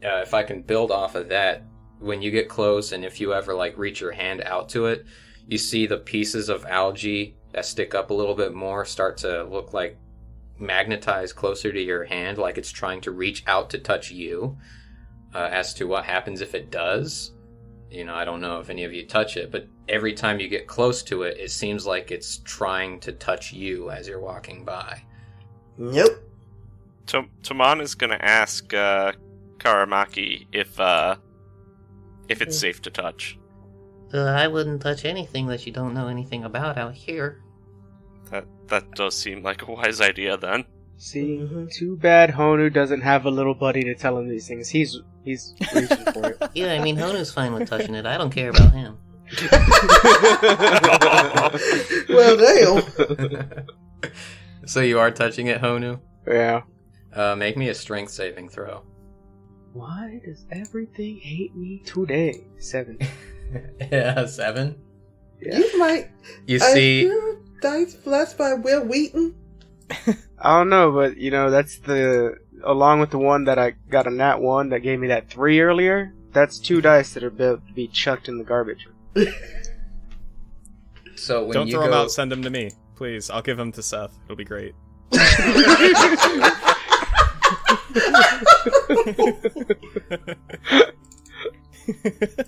if I can build off of that, when you get close and if you ever like reach your hand out to it, you see the pieces of algae that stick up a little bit more start to look like magnetized closer to your hand, like it's trying to reach out to touch you. As to what happens if it does, I don't know if any of you touch it, but every time you get close to it, it seems like it's trying to touch you as you're walking by. Nope. Taman is going to ask Karamaki if it's safe to touch. I wouldn't touch anything that you don't know anything about out here. That does seem like a wise idea then. See, too bad Honu doesn't have a little buddy to tell him these things. He's reaching for it. Yeah, I mean, Honu's fine with touching it. I don't care about him. Well, damn. So you are touching it, Honu? Yeah. Make me a strength saving throw. Why does everything hate me today? 7. Yeah, 7? Yeah. You might. You see... Your dice blessed by Will Wheaton? I don't know, but that's along with the one that I got a nat 1 that gave me that 3 earlier. That's 2 dice that are about to be chucked in the garbage. So when Don't you throw go... them out, send them to me. Please, I'll give them to Seth. It'll be great.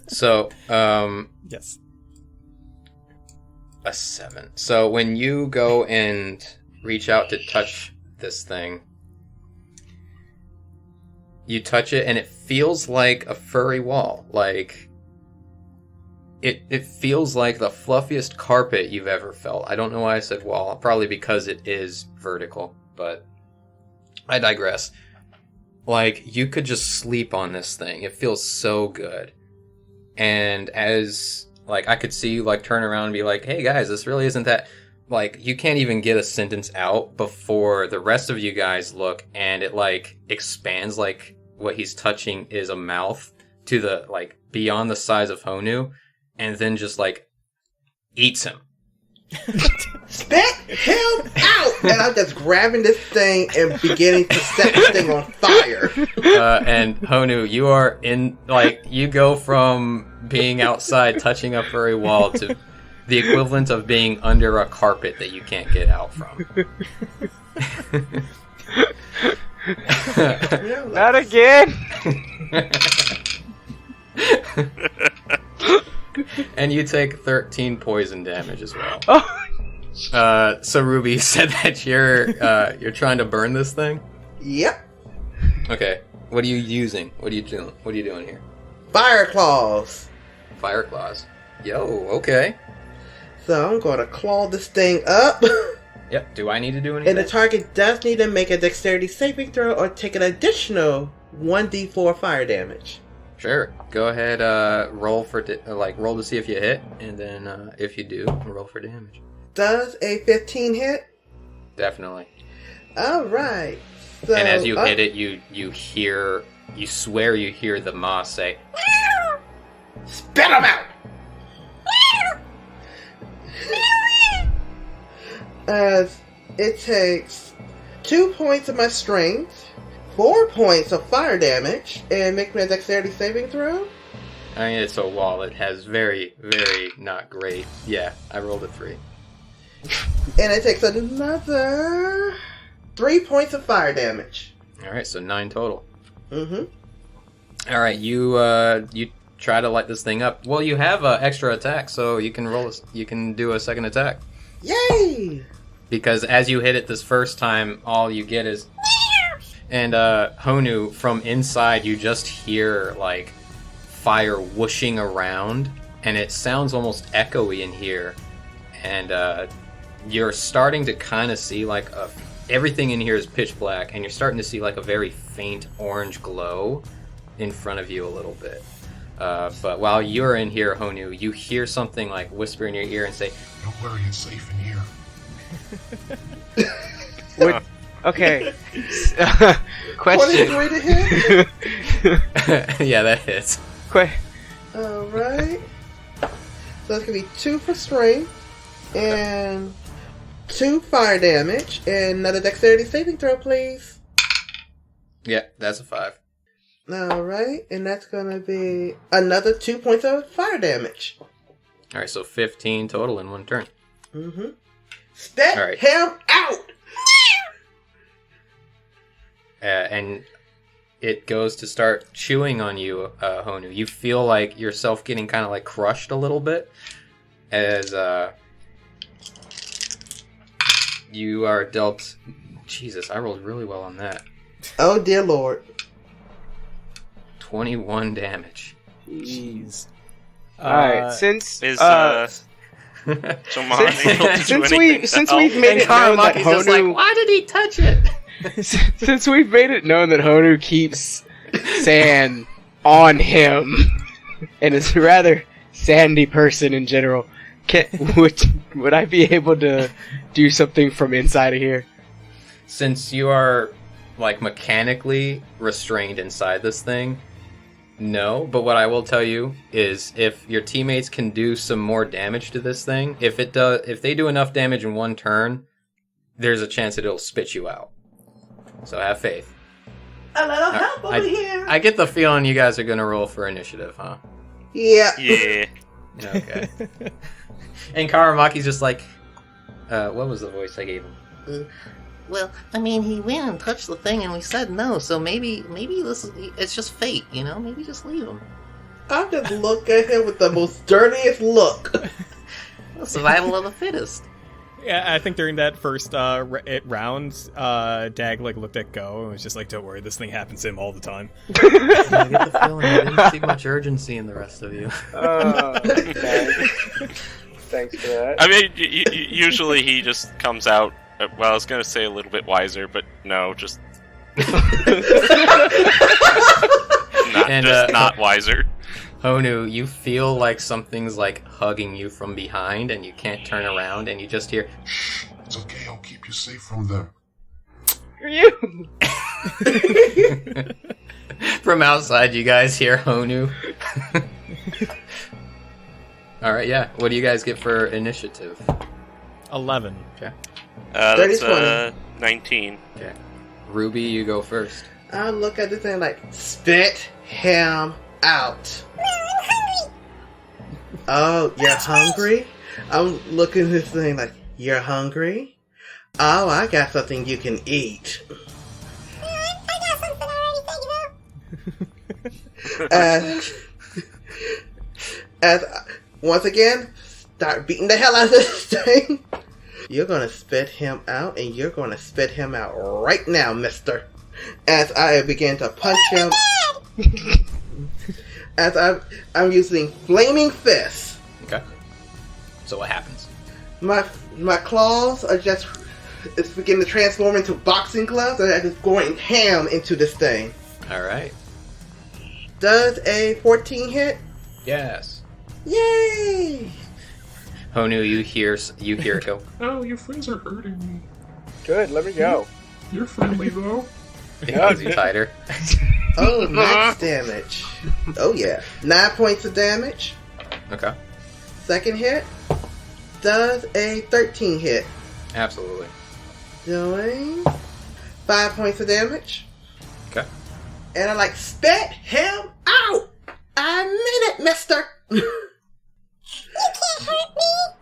So, Yes. a 7. So when you go and reach out to touch this thing, you touch it and it feels like a furry wall. Like, it feels like the fluffiest carpet you've ever felt. I don't know why I said wall. Probably because it is vertical, but I digress. Like, you could just sleep on this thing. It feels so good. And as, like, I could see you, like, turn around and be like, hey, guys, this really isn't that... Like, you can't even get a sentence out before the rest of you guys look, and it, like, expands, like, what he's touching is a mouth to the, like, beyond the size of Honu, and then just, like, eats him. Spit him out! And I'm just grabbing this thing and beginning to set this thing on fire. And Honu, you are in, like, you go from being outside touching a furry wall to the equivalent of being under a carpet that you can't get out from. Not again! And you take 13 poison damage as well. Oh. So Ruby, you said that you're trying to burn this thing? Yep. Okay. What are you using? What are you doing? What are you doing here? Fire claws. Fire claws. Yo, okay. So I'm going to claw this thing up. Yep. Do I need to do anything? And the target does need to make a dexterity saving throw or take an additional 1d4 fire damage. Sure. Go ahead. Roll roll to see if you hit, and then if you do, roll for damage. Does a 15 hit? Definitely. All right. So, And as you hit it, you hear, you swear you hear the ma say, spit him out! As it takes 2 points of my strength, 4 points of fire damage, and make me a dexterity saving throw. I mean, it's a wall. It has very, very not great. Yeah, I rolled a 3. And it takes another 3 points of fire damage. All right, so 9 total. Mm-hmm. All right, you try to light this thing up. Well, you have extra attack, so you can you can do a second attack. Yay! Because as you hit it this first time, all you get is... And Honu, from inside, you just hear, like, fire whooshing around, and it sounds almost echoey in here. And you're starting to kind of see, like, everything in here is pitch black, and you're starting to see, like, a very faint orange glow in front of you a little bit. But while you're in here, Honu, you hear something, like, whisper in your ear and say, Don't worry, it's safe in here. Okay. Question. 23 to hit. Yeah, that hits. Alright. So that's gonna be 2 for strength, and 2 fire damage, and another dexterity saving throw, please. Yeah, that's a 5. Alright, and that's gonna be another 2 points of fire damage. Alright, so 15 total in one turn. Mm-hmm. Step Alright. him out! And it goes to start chewing on you, Honu. You feel like yourself getting kind of like crushed a little bit as you are dealt. Jesus, I rolled really well on that. Oh dear lord. 21 damage. Jeez. Alright, since Is Toman able to do since anything to we've help? made it known that Karamaki's just like, Honu why did he touch it? since we've made it known that Honu keeps sand on him and is a rather sandy person in general, would I be able to do something from inside of here? Since you are like mechanically restrained inside this thing, no. But what I will tell you is, if your teammates can do some more damage to this thing, if they do enough damage in one turn, there's a chance that it'll spit you out. So have faith. A little help over here. I get the feeling you guys are gonna roll for initiative, huh? Yeah. Yeah. Okay. And Karamaki's just like, what was the voice I gave him? Well, I mean, he went and touched the thing, and we said no. So maybe it's just fate, you know. Maybe just leave him. I just look at him with the most dirtiest look. Survival of the fittest. Yeah, I think during that first round, Dag looked at Go and was just like, "Don't worry, this thing happens to him all the time." I get the feeling I didn't see much urgency in the rest of you. Okay. Thanks for that. I mean, usually he just comes out. Well, I was gonna say a little bit wiser, but no, just not wiser. Honu, you feel like something's like hugging you from behind, and you can't turn around, and you just hear, Shh, it's okay, I'll keep you safe from them. For you. from outside. You guys hear Honu. All right, yeah. What do you guys get for initiative? 11. Okay. That's 20. 19. Okay. Ruby, you go first. I look at this thing like, spit him out. Oh, you're hungry? I'm looking at this thing like, you're hungry? Oh, I got something you can eat. As once again, start beating the hell out of this thing. You're gonna spit him out, and you're gonna spit him out right now, mister. As I begin to punch him. As I'm using flaming fists. Okay. So what happens? My claws are just, it's beginning to transform into boxing gloves, and I'm just going ham into this thing. All right. Does a 14 hit? Yes. Yay! Honu, you hear it go. Oh, your friends are hurting me. Good, let me go. You're friendly, though. Because you tighter. Oh, max damage. Oh yeah. 9 points of damage. Okay. Second hit. Does a 13 hit. Absolutely. Doing 5 points of damage. Okay. And I like, spit him out! I mean it, mister!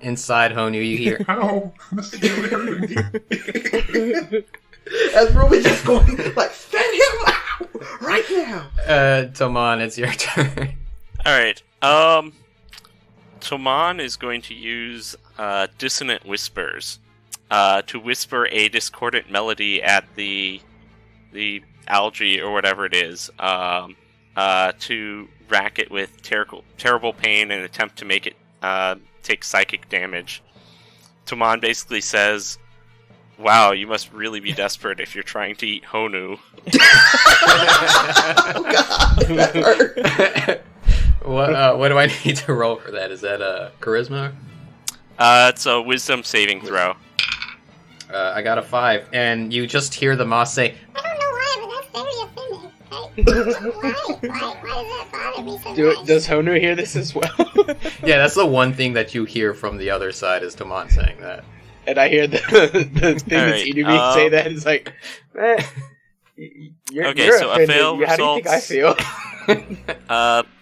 Inside Honu, you hear. Ow, this is really hurting me. As Ruby just going, like, spit him out! Right now! Toman, it's your turn. Alright, Toman is going to use Dissonant Whispers to whisper a discordant melody at the algae or whatever it is, to rack it with terrible pain and attempt to make it take psychic damage. Toman basically says, "Wow, you must really be desperate if you're trying to eat Honu." Oh god, that hurt. What do I need to roll for that? Is that a charisma? It's a wisdom saving throw. I got a 5, and you just hear the moss say, I don't know why, but that's very offending. Why does that bother me so much? Does Honu hear this as well? yeah, that's the one thing that you hear from the other side is Tamon saying that. And I hear the thing that's eating me say that, and it's like, you're so a offended. fail How do you think I feel?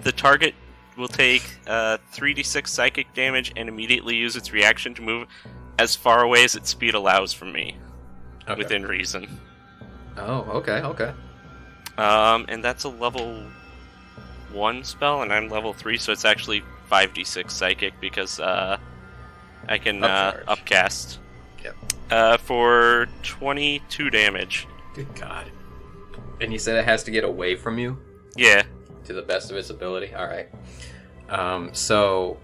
The target will take 3d6 psychic damage and immediately use its reaction to move as far away as its speed allows from me, within reason. Oh, okay. And that's a level 1 spell, and I'm level 3, so it's actually 5d6 psychic because I can upcast. Yep. For 22 damage. Good God. And you said it has to get away from you? Yeah. To the best of its ability? Alright. So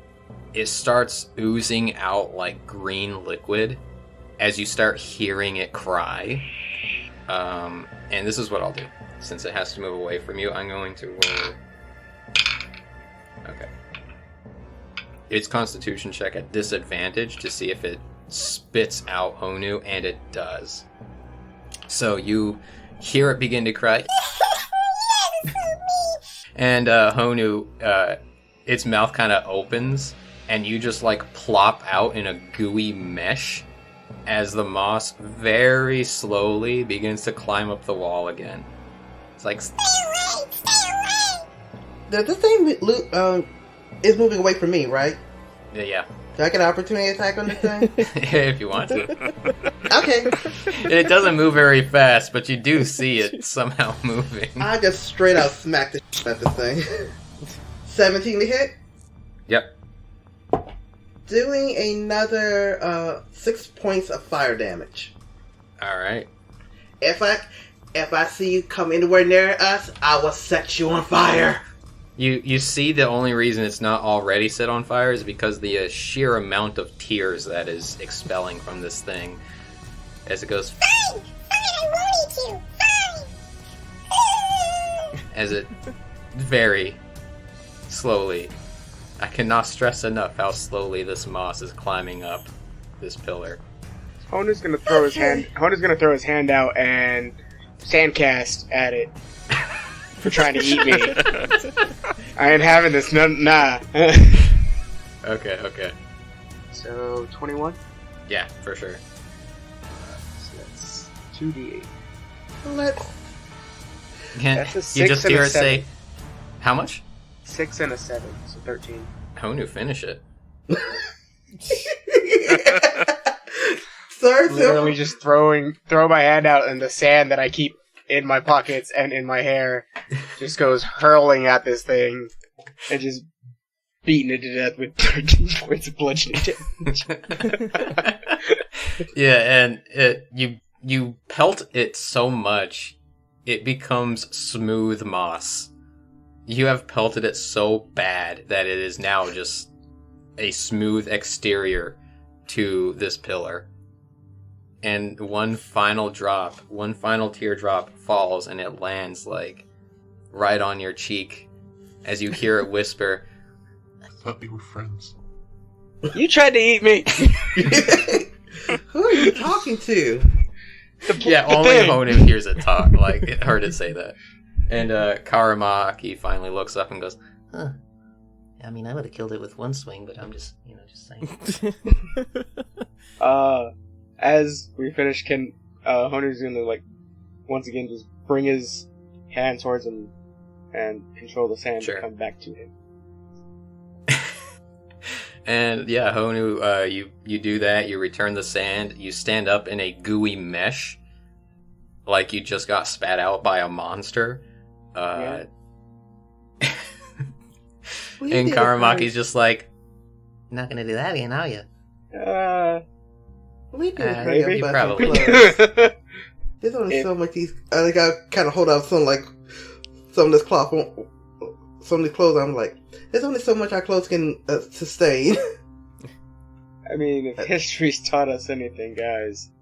it starts oozing out like green liquid as you start hearing it cry. And this is what I'll do. Since it has to move away from you, I'm going to roll... Okay. Its constitution check at disadvantage to see if it spits out Honu, and it does. So you hear it begin to cry. And Honu, its mouth kind of opens, and you just like plop out in a gooey mesh as the moss very slowly begins to climb up the wall again. It's like, Stay away! This thing is moving away from me, right? yeah, Do I get an opportunity attack on this thing? if you want to. Okay. It doesn't move very fast, but you do see it somehow moving. I just straight out smack the shit at this thing. 17 to hit. Yep. Doing another 6 points of fire damage. Alright. If I see you come anywhere near us, I will set you on fire. You see the only reason it's not already set on fire is because the sheer amount of tears that is expelling from this thing as it goes... Fine, I won't eat you. Fine. As it very slowly... I cannot stress enough how slowly this moss is climbing up this pillar. Honu's gonna throw his hand. Honu's gonna throw his hand out and sandcast at it for trying to eat me. I ain't having this. Nah. Okay. So 21. Yeah, for sure. So that's 2d8. Let's... That's a You 6 just and hear a it say, 7. how much? 6 and a 7, so 13. Honu, finish it. Sir, Literally just throw my hand out, and the sand that I keep in my pockets and in my hair just goes hurling at this thing and just beating it to death with 13 points of bludgeoning damage. Yeah, and you pelt it so much, it becomes smooth moss. You have pelted it so bad that it is now just a smooth exterior to this pillar. And one final teardrop falls, and it lands like right on your cheek as you hear it whisper, I thought we were friends. You tried to eat me! who are you talking to? yeah, only Honan hears it talk, like, it heard it say that. And Karamaki finally looks up and goes, Huh. I mean, I would have killed it with one swing, but I'm just saying. As we finish, Honu's gonna, like, once again just bring his hand towards him and control the sand to come back to him. And yeah, Honu, you do that, you return the sand, you stand up in a gooey mesh, like you just got spat out by a monster. Yeah. And Karamaki's just like, Not gonna do that again, are you? We did hurt maybe, your probably. clothes. There's only so much these. I gotta kind of hold out some of this cloth, some of these clothes. I'm like, there's only so much our clothes can sustain. I mean, if history's taught us anything, guys,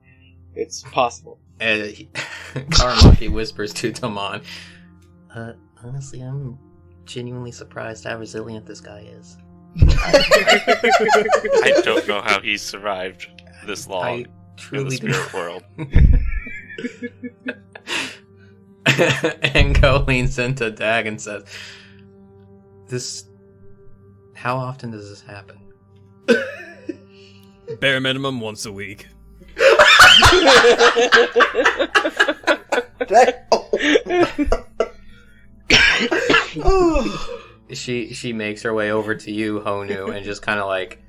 it's possible. and Karamaki whispers to Tamon, Honestly, I'm genuinely surprised how resilient this guy is. I don't know how he's survived this long. truly spirit world. And Go leans into Dag and says, how often does this happen? Bare minimum once a week. Oh. She makes her way over to you, Honu, and just kind of like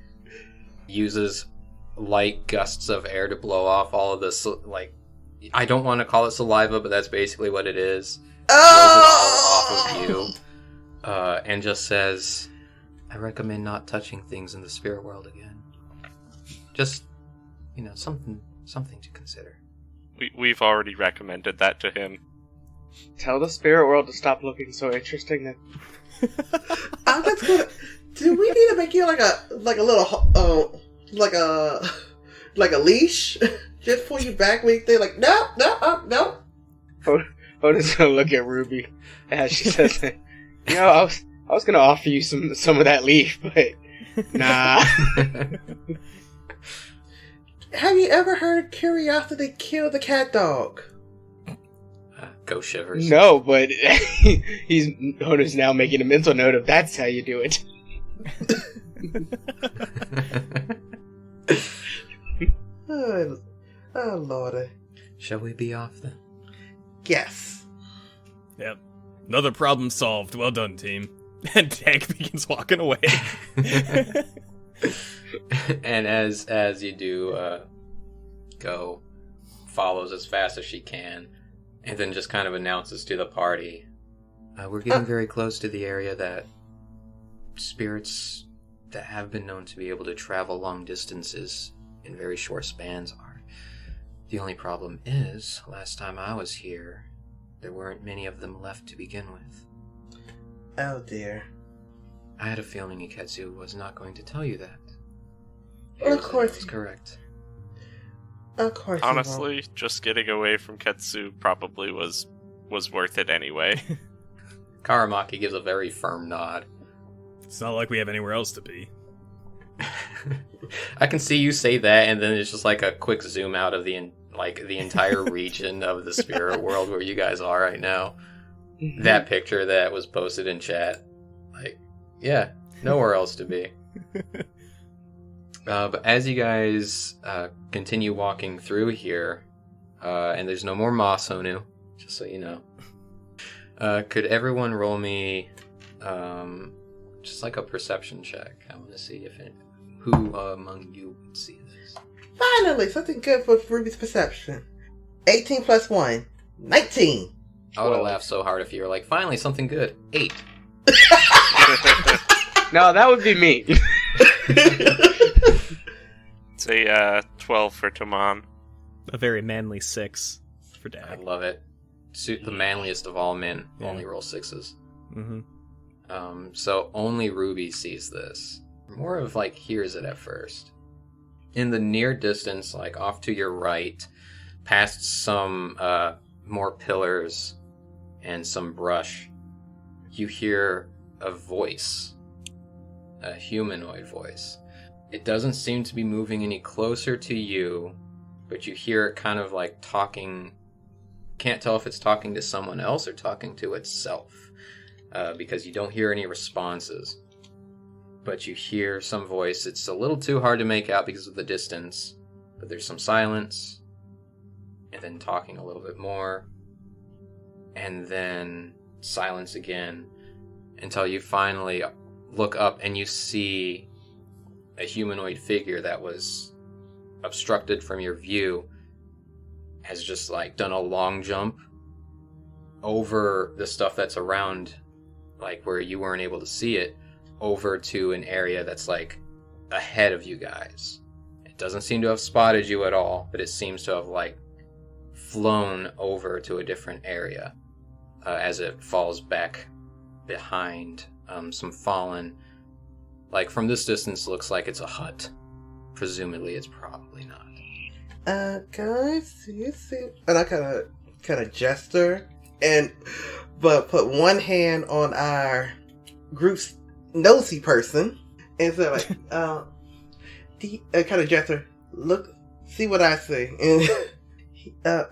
uses light gusts of air to blow off all of this, like, I don't want to call it saliva, but that's basically what it is. Oh! Blows it all off of you, and just says, I recommend not touching things in the spirit world again. Just, something to consider. We've already recommended that to him. Tell the spirit world to stop looking so interesting then. I'm just gonna. Do we need to make you like a little like a leash just pull you back when they're like no. Oda's gonna look at Ruby as she says that. I was gonna offer you some of that leaf, but nah. Have you ever heard curiosity kill the cat dog? Go shivers. No, but Oda's now making a mental note of that's how you do it. Oh lordy. Shall we be off then? Yes. Yep. Another problem solved. Well done, team. And Dag begins walking away. And as you do, Go follows as fast as she can, and then just kind of announces to the party, we're getting very close to the area that spirits that have been known to be able to travel long distances in very short spans are. The only problem is, last time I was here, there weren't many of them left to begin with. Oh dear. I had a feeling Iketsuu was not going to tell you that. Well, of course. That's correct. Of course. Honestly, just getting away from Iketsuu probably was worth it anyway. Karamaki gives a very firm nod. It's not like we have anywhere else to be. I can see you say that, and then it's just like a quick zoom out of the entire region of the spirit world where you guys are right now. That picture that was posted in chat, like, yeah, nowhere else to be. But as you guys continue walking through here, and there's no more moss, Honu, just so you know, could everyone roll me just like a perception check? I want to see who among you would see this. Finally, something good for Ruby's perception. 18 plus 1. 19. I would have laughed so hard if you were like, finally, something good. 8. No, that would be me. Say 12 for Taman. A very manly 6 for I Dag. love it. The manliest of all men only roll 6s. Mm-hmm. So only Ruby sees this. More of like hears it at first. In the near distance, like off to your right, past some more pillars and some brush, you hear a voice. A humanoid voice. It doesn't seem to be moving any closer to you, but you hear it kind of like talking. Can't tell if it's talking to someone else or talking to itself, because you don't hear any responses. But you hear some voice. It's a little too hard to make out because of the distance, but there's some silence, and then talking a little bit more, and then silence again, until you finally look up and you see a humanoid figure that was obstructed from your view has just like done a long jump over the stuff that's around, like where you weren't able to see it, over to an area that's like ahead of you guys. It doesn't seem to have spotted you at all, but it seems to have like flown over to a different area as it falls back behind some fallen, like from this distance looks like it's a hut. Presumably it's probably not. Guys, do you see? And I kind of gesture but put one hand on our group's nosy person and say like, kind of gesture. Look, see what I see. And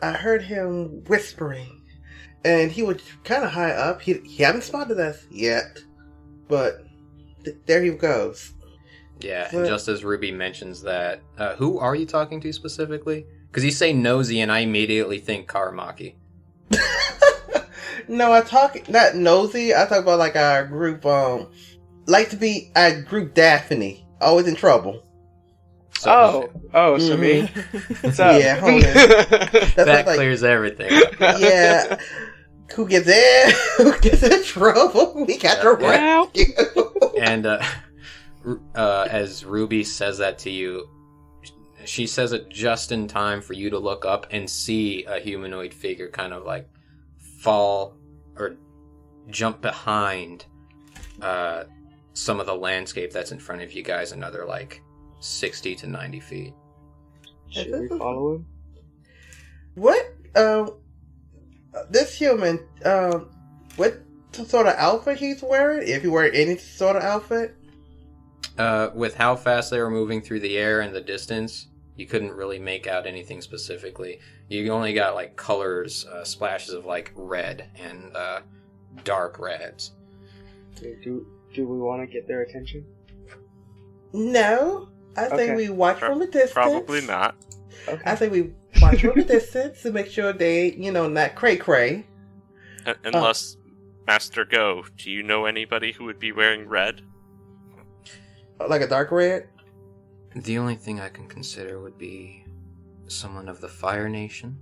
I heard him whispering, and he was kind of high up. He hadn't spotted us yet, but there he goes. Yeah, and just as Ruby mentions that, who are you talking to specifically? Because you say nosy, and I immediately think Karamaki. No, I talk not nosy. I talk about like our group. Like to be our group Daphne, always in trouble. So, So me. What's up? Yeah, homie. that clears everything. Yeah. Who gets in? Who gets in trouble? We got to rescue. And as Ruby says that to you, she says it just in time for you to look up and see a humanoid figure kind of like fall or jump behind some of the landscape that's in front of you guys, another like 60 to 90 feet. Should we follow him? What? This human, what sort of outfit he's wearing? If he wear any sort of outfit? With how fast they were moving through the air and the distance, you couldn't really make out anything specifically. You only got like colors, splashes of like red and dark reds. Do we want to get their attention? No. I think we watch from a distance. Probably not. Okay. I think we watch from a distance to make sure they, not cray-cray. Unless, Master Go, do you know anybody who would be wearing red? Like a dark red? The only thing I can consider would be someone of the Fire Nation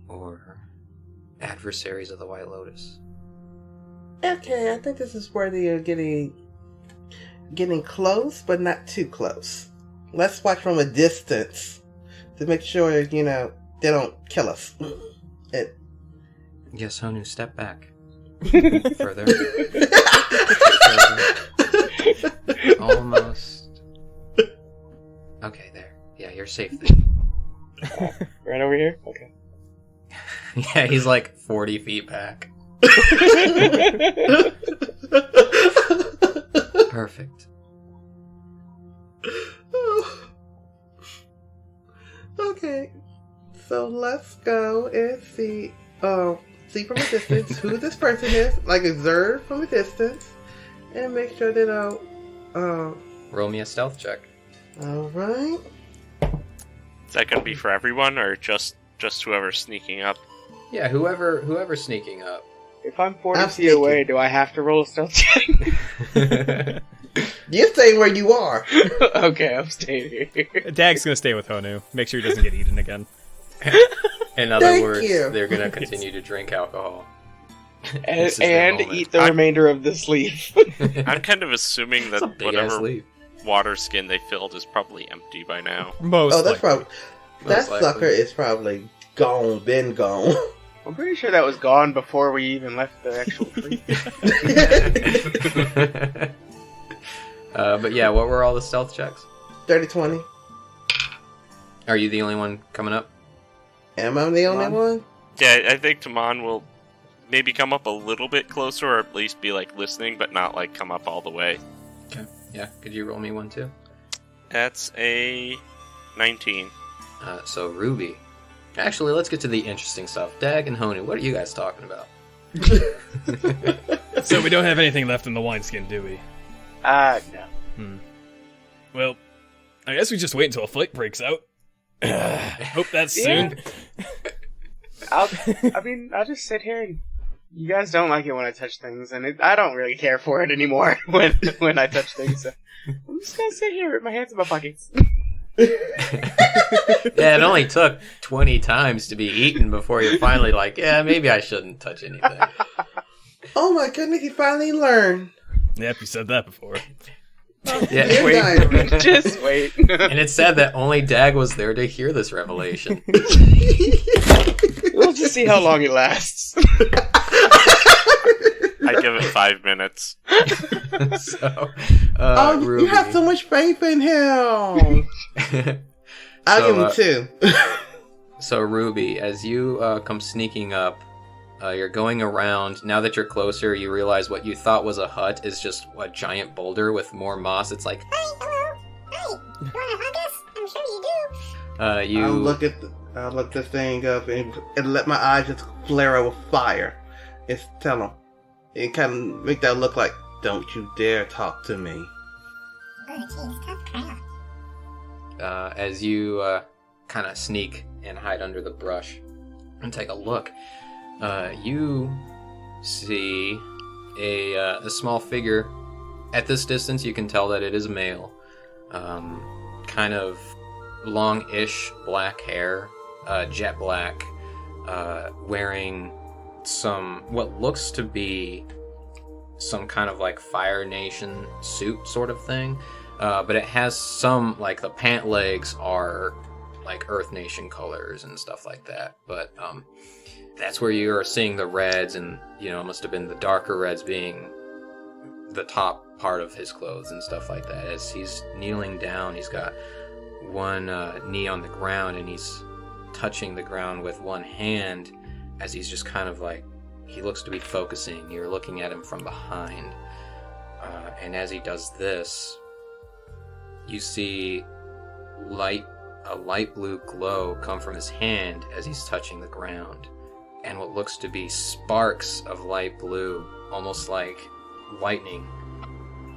or adversaries of the White Lotus. Okay, I think this is where they are getting close, but not too close. Let's watch from a distance to make sure, they don't kill us. Yes, Honu, step back. Further. Almost. Okay, there. Yeah, you're safe there. Right over here? Okay. Yeah, he's like 40 feet back. Perfect. Okay, so let's go and see from a distance who this person is, like observe from a distance, and make sure they don't. Roll me a stealth check. All right. Is that going to be for everyone, or just whoever's sneaking up? Yeah, whoever's sneaking up. If I'm 40 feet away, do I have to roll a stealth check? You stay where you are. Okay, I'm staying here. Dag's gonna stay with Honu. Make sure he doesn't get eaten again. In other Thank words, you. they're going to continue to drink alcohol. And eat the remainder of the sleeve. I'm kind of assuming that whatever water skin they filled is probably empty by now. Most that's probably that likely. sucker is probably been gone. I'm pretty sure that was gone before we even left the actual tree. But yeah, what were all the stealth checks? 30-20. Are you the only one coming up? Am I the only one? Yeah, I think Taman will maybe come up a little bit closer, or at least be like listening, but not like come up all the way. Okay. Yeah, could you roll me one too? That's a 19. So Ruby. Actually, let's get to the interesting stuff. Dag and Honu, what are you guys talking about? So we don't have anything left in the wineskin, do we? No. Well, I guess we just wait until a fight breaks out. Hope that's soon. I'll just sit here and you guys don't like it when I touch things, and I don't really care for it anymore when I touch things. So I'm just gonna sit here with my hands in my pockets. Yeah, it only took 20 times to be eaten before you're finally like, yeah, maybe I shouldn't touch anything. Oh my goodness, he finally learned. Yep, you said that before. Yeah, Wait, just wait. and it's sad that only Dag was there to hear this revelation. We'll just see how long it lasts. I give it 5 minutes. So, You have so much faith in him. I'll give him 2. So Ruby, as you come sneaking up, you're going around. Now that you're closer, you realize what you thought was a hut is just a giant boulder with more moss. It's like, Hi, hello. Hi. You wanna hug us? I'm sure you do. You I'll look this thing up and let my eyes just flare up with fire. And tell him. And kind of make that look like, don't you dare talk to me. Oh, jeez, tough crap. as you kind of sneak and hide under the brush and take a look, you see a small figure. At this distance, you can tell that it is a male. Kind of long-ish black hair, jet black, wearing what looks to be some kind of like Fire Nation suit sort of thing. But it has some, like the pant legs are like Earth Nation colors and stuff like that. But that's where you are seeing the reds, and it must have been the darker reds being the top part of his clothes and stuff like that. As he's kneeling down, he's got one knee on the ground, and he's touching the ground with one hand as he's just kind of like, he looks to be focusing. You're looking at him from behind. And as he does this, you see a light blue glow come from his hand as he's touching the ground. And what looks to be sparks of light blue, almost like lightning,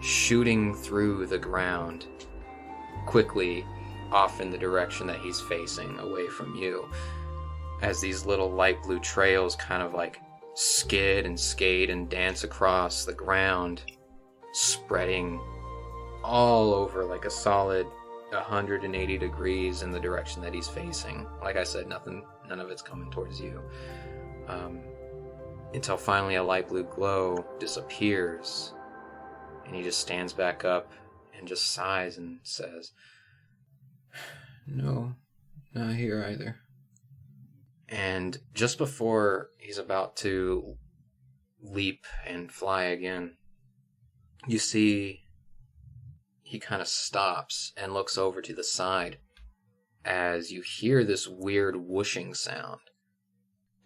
shooting through the ground quickly off in the direction that he's facing, away from you. As these little light blue trails kind of like skid and skate and dance across the ground, spreading all over like a solid 180 degrees in the direction that he's facing. Like I said, none of it's coming towards you. Until finally a light blue glow disappears, and he just stands back up and just sighs and says, "No, not here either." And just before he's about to leap and fly again, you see he kind of stops and looks over to the side as you hear this weird whooshing sound.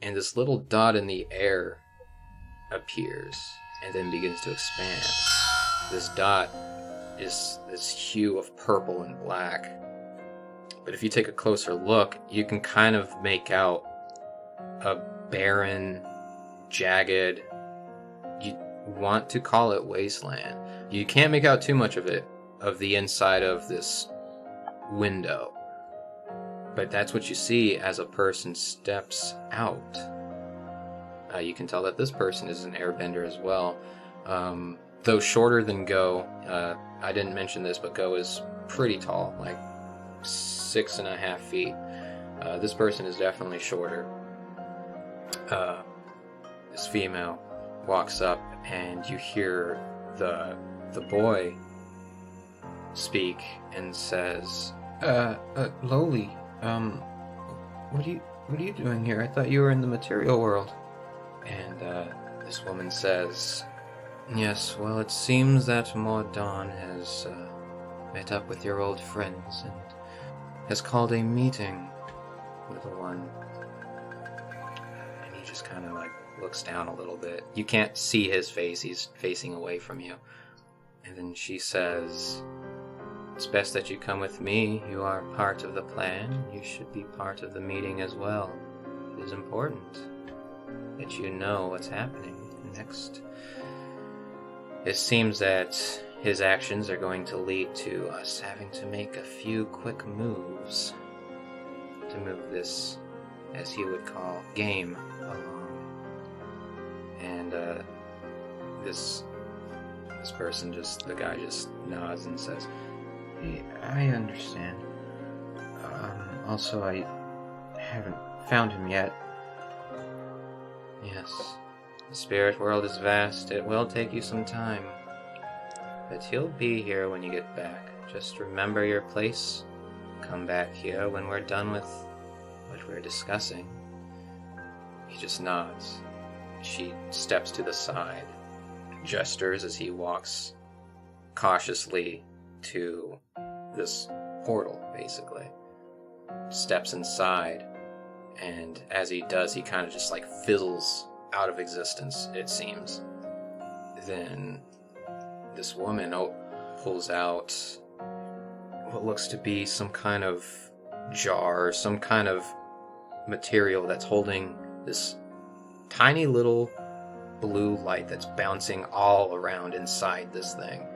And this little dot in the air appears and then begins to expand. This dot is this hue of purple and black. But if you take a closer look, you can kind of make out a barren, jagged, you want to call it wasteland. You can't make out too much of it, of the inside of this window. But that's what you see as a person steps out. You can tell that this person is an airbender as well. Though shorter than Go, I didn't mention this, but Go is pretty tall, like 6.5 feet. This person is definitely shorter. This female walks up, and you hear the boy speak and says, Loli, what are you doing here? I thought you were in the material world." And this woman says, "Yes, well, it seems that Mordan has met up with your old friends and has called a meeting, little one." And he just kind of like looks down a little bit. You can't see his face, he's facing away from you. And then she says, "It's best that you come with me. You are part of the plan. You should be part of the meeting as well. It is important that you know what's happening next. It seems that his actions are going to lead to us having to make a few quick moves to move this, as he would call, game along." And this person the guy just nods and says, "Hey, I understand. Also, I haven't found him yet." "Yes, the spirit world is vast. It will take you some time. But he'll be here when you get back. Just remember your place. Come back here when we're done with what we're discussing." He just nods. She steps to the side, gestures as he walks cautiously to this portal, basically. Steps inside, and as he does, he kind of just like fizzles out of existence, it seems. Then this woman pulls out what looks to be some kind of jar, some kind of material that's holding this tiny little blue light that's bouncing all around inside this thing.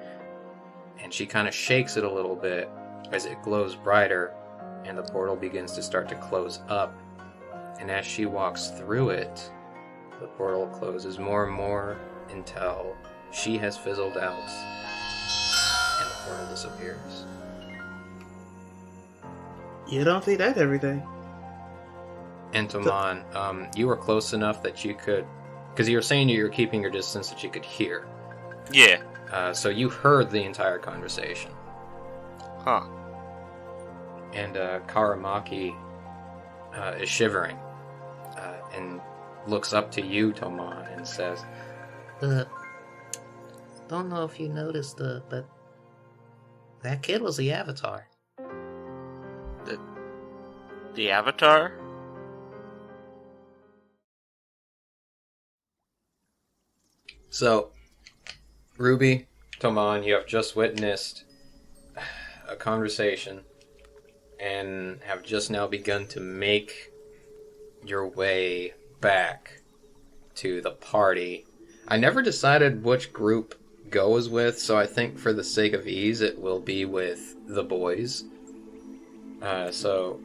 And she kind of shakes it a little bit as it glows brighter, and the portal begins to start to close up. And as she walks through it, the portal closes more and more until she has fizzled out and the portal disappears. You don't see that every day. And Toman, you were close enough that you could, because you were saying you were keeping your distance, that you could hear. Yeah. So you heard the entire conversation. Huh. And Karamaki is shivering and looks up to you, Toman, and says, Don't know if you noticed, but that kid was the Avatar. The Avatar? So, Ruby, Toman, you have just witnessed a conversation and have just now begun to make your way back to the party. I never decided which group Go is with, so I think for the sake of ease it will be with the boys. So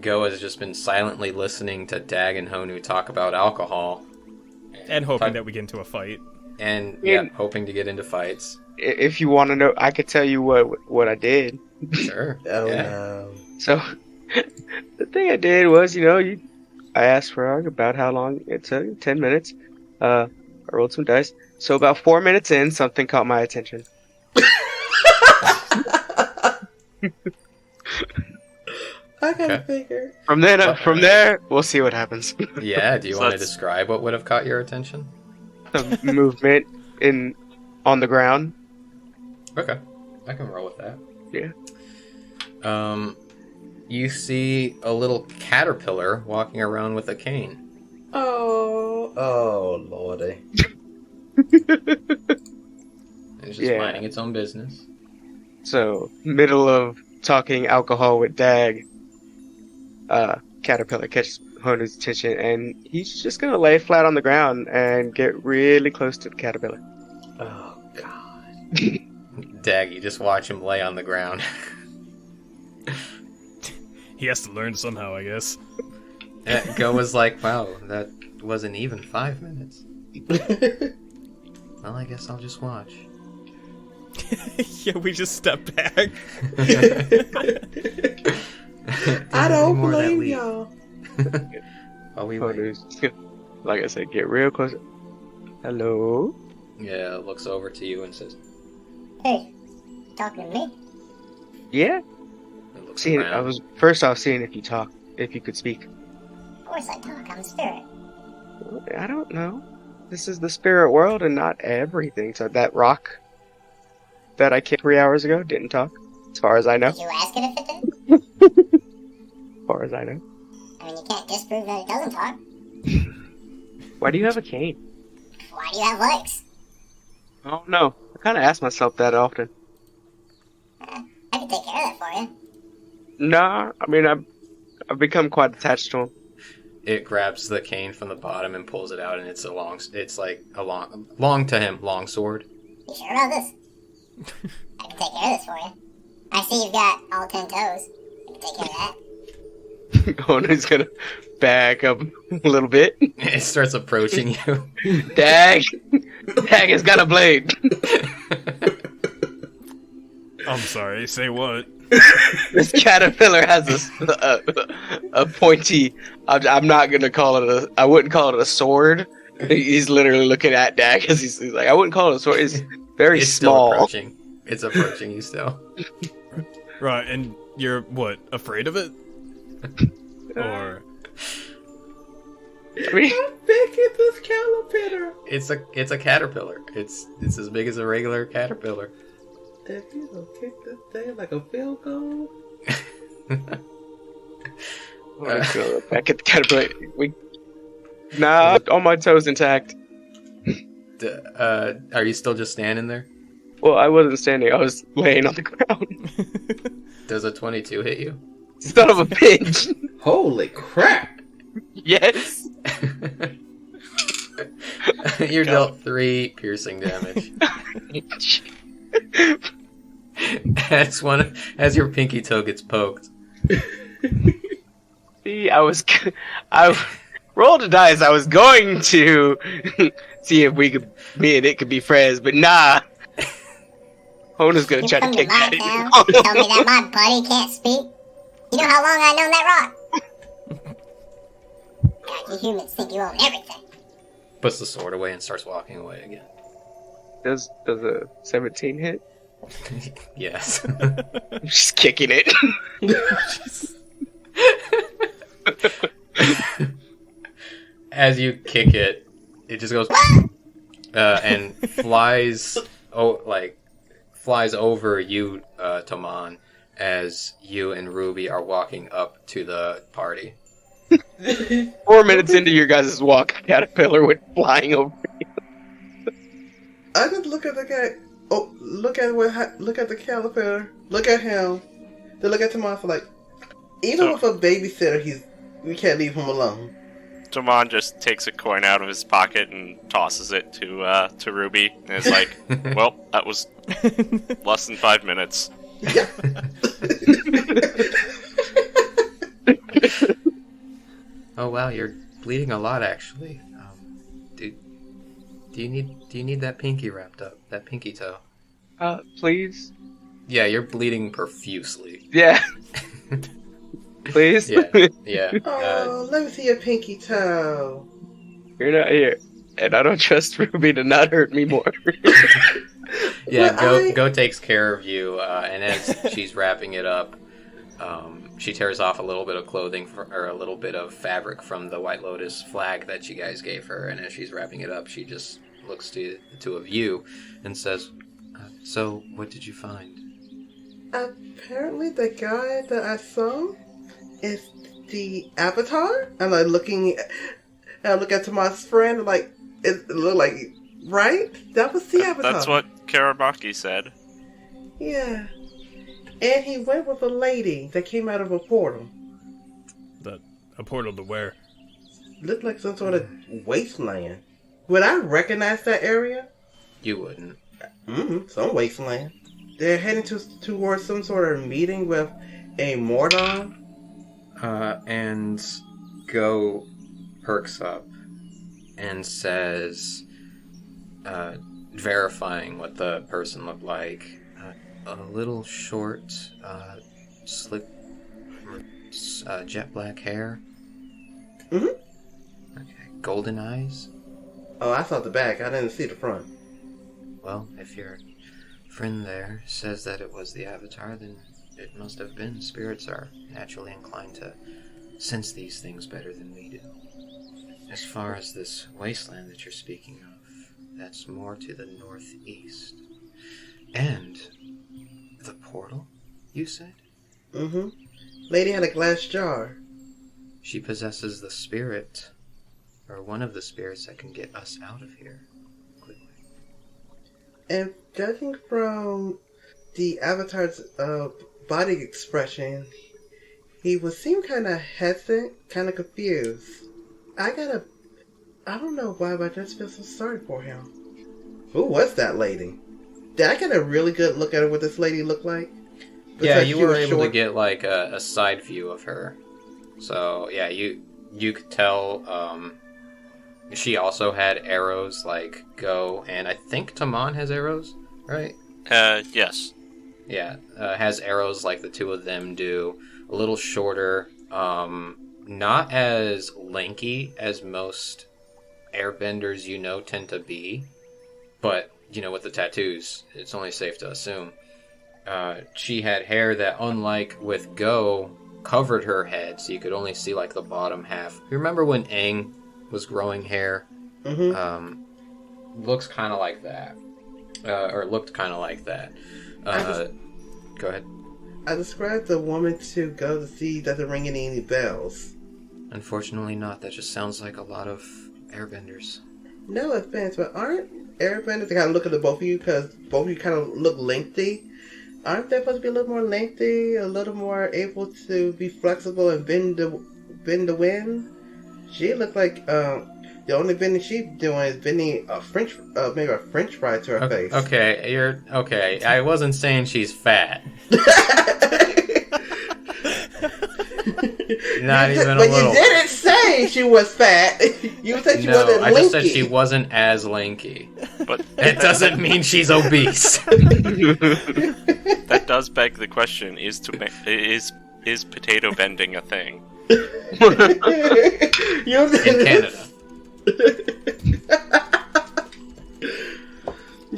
Go has just been silently listening to Dag and Honu talk about alcohol. And hoping that we get into a fight. And, hoping to get into fights. If you want to know, I could tell you what I did. Sure. No. So, the thing I did was, I asked Frog about how long it took, 10 minutes. I rolled some dice. So about 4 minutes in, something caught my attention. I gotta figure. From there, we'll see what happens. Yeah, do you want to describe what would have caught your attention? The movement on the ground. Okay, I can roll with that. Yeah. You see a little caterpillar walking around with a cane. Oh, lordy. It's just minding its own business. So, middle of talking alcohol with Dag, caterpillar catches Honu's attention, and he's just gonna lay flat on the ground and get really close to the caterpillar. Oh, God. Dag, you just watch him lay on the ground. He has to learn somehow, I guess. Go was like, wow, that wasn't even 5 minutes. Well, I guess I'll just watch. Yeah, we just step back. I don't blame y'all. While we wait. Like I said, get real close. Hello? Yeah, looks over to you and says, Hey, you talking to me? Yeah? and looks Seeing, around. I was seeing if you could speak. Of course I talk, I'm a spirit. I don't know. This is the spirit world and not everything. So that rock that I kicked 3 hours ago didn't talk, as far as I know. Did you ask it if it did? As far as I know. I mean, you can't disprove that it doesn't talk. Why do you have a cane? Why do you have legs? I don't know. I kind of ask myself that often. I can take care of that for you. Nah, I mean, I've become quite attached to him. It grabs the cane from the bottom and pulls it out, and it's like a long to him, long sword. You sure about this? I can take care of this for you. I see you've got all 10 toes. I can take care of that. Honu's gonna back up a little bit. It starts approaching you. Dag has got a blade. I'm sorry, say what? This caterpillar has a pointy. I'm not gonna call it I wouldn't call it a sword. He's literally looking at Dag because he's like, I wouldn't call it a sword. It's very It's small. still approaching. It's approaching you still. Right, and you're, what, afraid of it? Or... I mean, How big is this caterpillar? It's a caterpillar. It's as big as a regular caterpillar. If you don't kick this thing like a field goal. let's go back at the caterpillar. Nah, all my toes intact. Are you still just standing there? Well, I wasn't standing. I was laying on the ground. Does a 22 hit you? Son of a bitch. Holy crap! Yes. You're dealt 3 piercing damage. As your pinky toe gets poked. See, I rolled a dice. I was going to see if me and it could be friends, but nah. Hona's gonna try to kick my that. town, tell me that my buddy can't speak. You know how long I known that rock? God, you humans think you own everything. Puts the sword away and starts walking away again. Does a 17 hit? Yes. I'm just kicking it. As you kick it, it just goes and flies over you, Toman, as you and Ruby are walking up to the party. 4 minutes into your guys' walk, a caterpillar went flying over. I just look at the guy. Oh, look at the caterpillar. Look at him. Then look at Toman for like, even with a babysitter, we can't leave him alone. Toman just takes a coin out of his pocket and tosses it to Ruby, and is like, "Well, that was less than 5 minutes." Yeah. Oh wow, you're bleeding a lot actually. Do you need that pinky wrapped up? That pinky toe? Please? Yeah, you're bleeding profusely. Yeah. Please? Yeah. Oh, let me see your pinky toe. You're not here. And I don't trust Ruby to not hurt me more. Yeah, But Go takes care of you, and as she's wrapping it up, she tears off a little bit of clothing or a little bit of fabric from the White Lotus flag that you guys gave her, and as she's wrapping it up, she just looks to the two of you and says, "So, what did you find?" Apparently, the guy that I saw is the Avatar. I'm like looking. I look at Tomas' friend, like it looked like right. That was the Avatar. That's what Karabaki said. Yeah, and he went with a lady that came out of a portal. A portal to where? Looked like some sort of wasteland. Would I recognize that area? You wouldn't. Some wasteland. They're heading towards some sort of meeting with a Mordon. And Go perks up and says, verifying what the person looked like, a little short, slick, jet black hair. Mm-hmm. Okay. Golden eyes. Oh, I saw the back. I didn't see the front. Well, if your friend there says that it was the Avatar, then it must have been. Spirits are naturally inclined to sense these things better than we do. As far as this wasteland that you're speaking of, that's more to the northeast. And the portal, you said? Mm-hmm. Lady had a glass jar. She possesses the spirit, or one of the spirits that can get us out of here quickly. And judging from the Avatar's body expression, he would seem kind of hesitant, kind of confused. I don't know why, but I just feel so sorry for him. Who was that lady? Did I get a really good look at her, what this lady looked like? Yeah, Because you she were was able short. to get like a side view of her. So yeah, you could tell she also had arrows like Go, and I think Taman has arrows, right? Yes. Yeah, has arrows like the two of them do. A little shorter, not as lanky as most airbenders you know tend to be, but you know, with the tattoos, it's only safe to assume. She had hair that, unlike with Go, covered her head, so you could only see like the bottom half. You remember when Aang was growing hair? Mm-hmm. Looks kind of like that, or looked kind of like that. Go ahead. I described the woman to go to see doesn't ring any bells. Unfortunately not. That just sounds like a lot of airbenders. No offense, but aren't airbenders, I kind of look at the both of you because both of you kind of look lengthy. aren't they supposed to be a little more lengthy, a little more able to be flexible and bend the wind? She looked like the only bending she's doing is bending maybe a French fry to her face. Okay, you're okay. I wasn't saying she's fat. Not even a little. But you didn't say she was fat. You said she wasn't lanky. I just said she wasn't as lanky. But it doesn't mean she's obese. That does beg the question: is potato bending a thing? In Canada.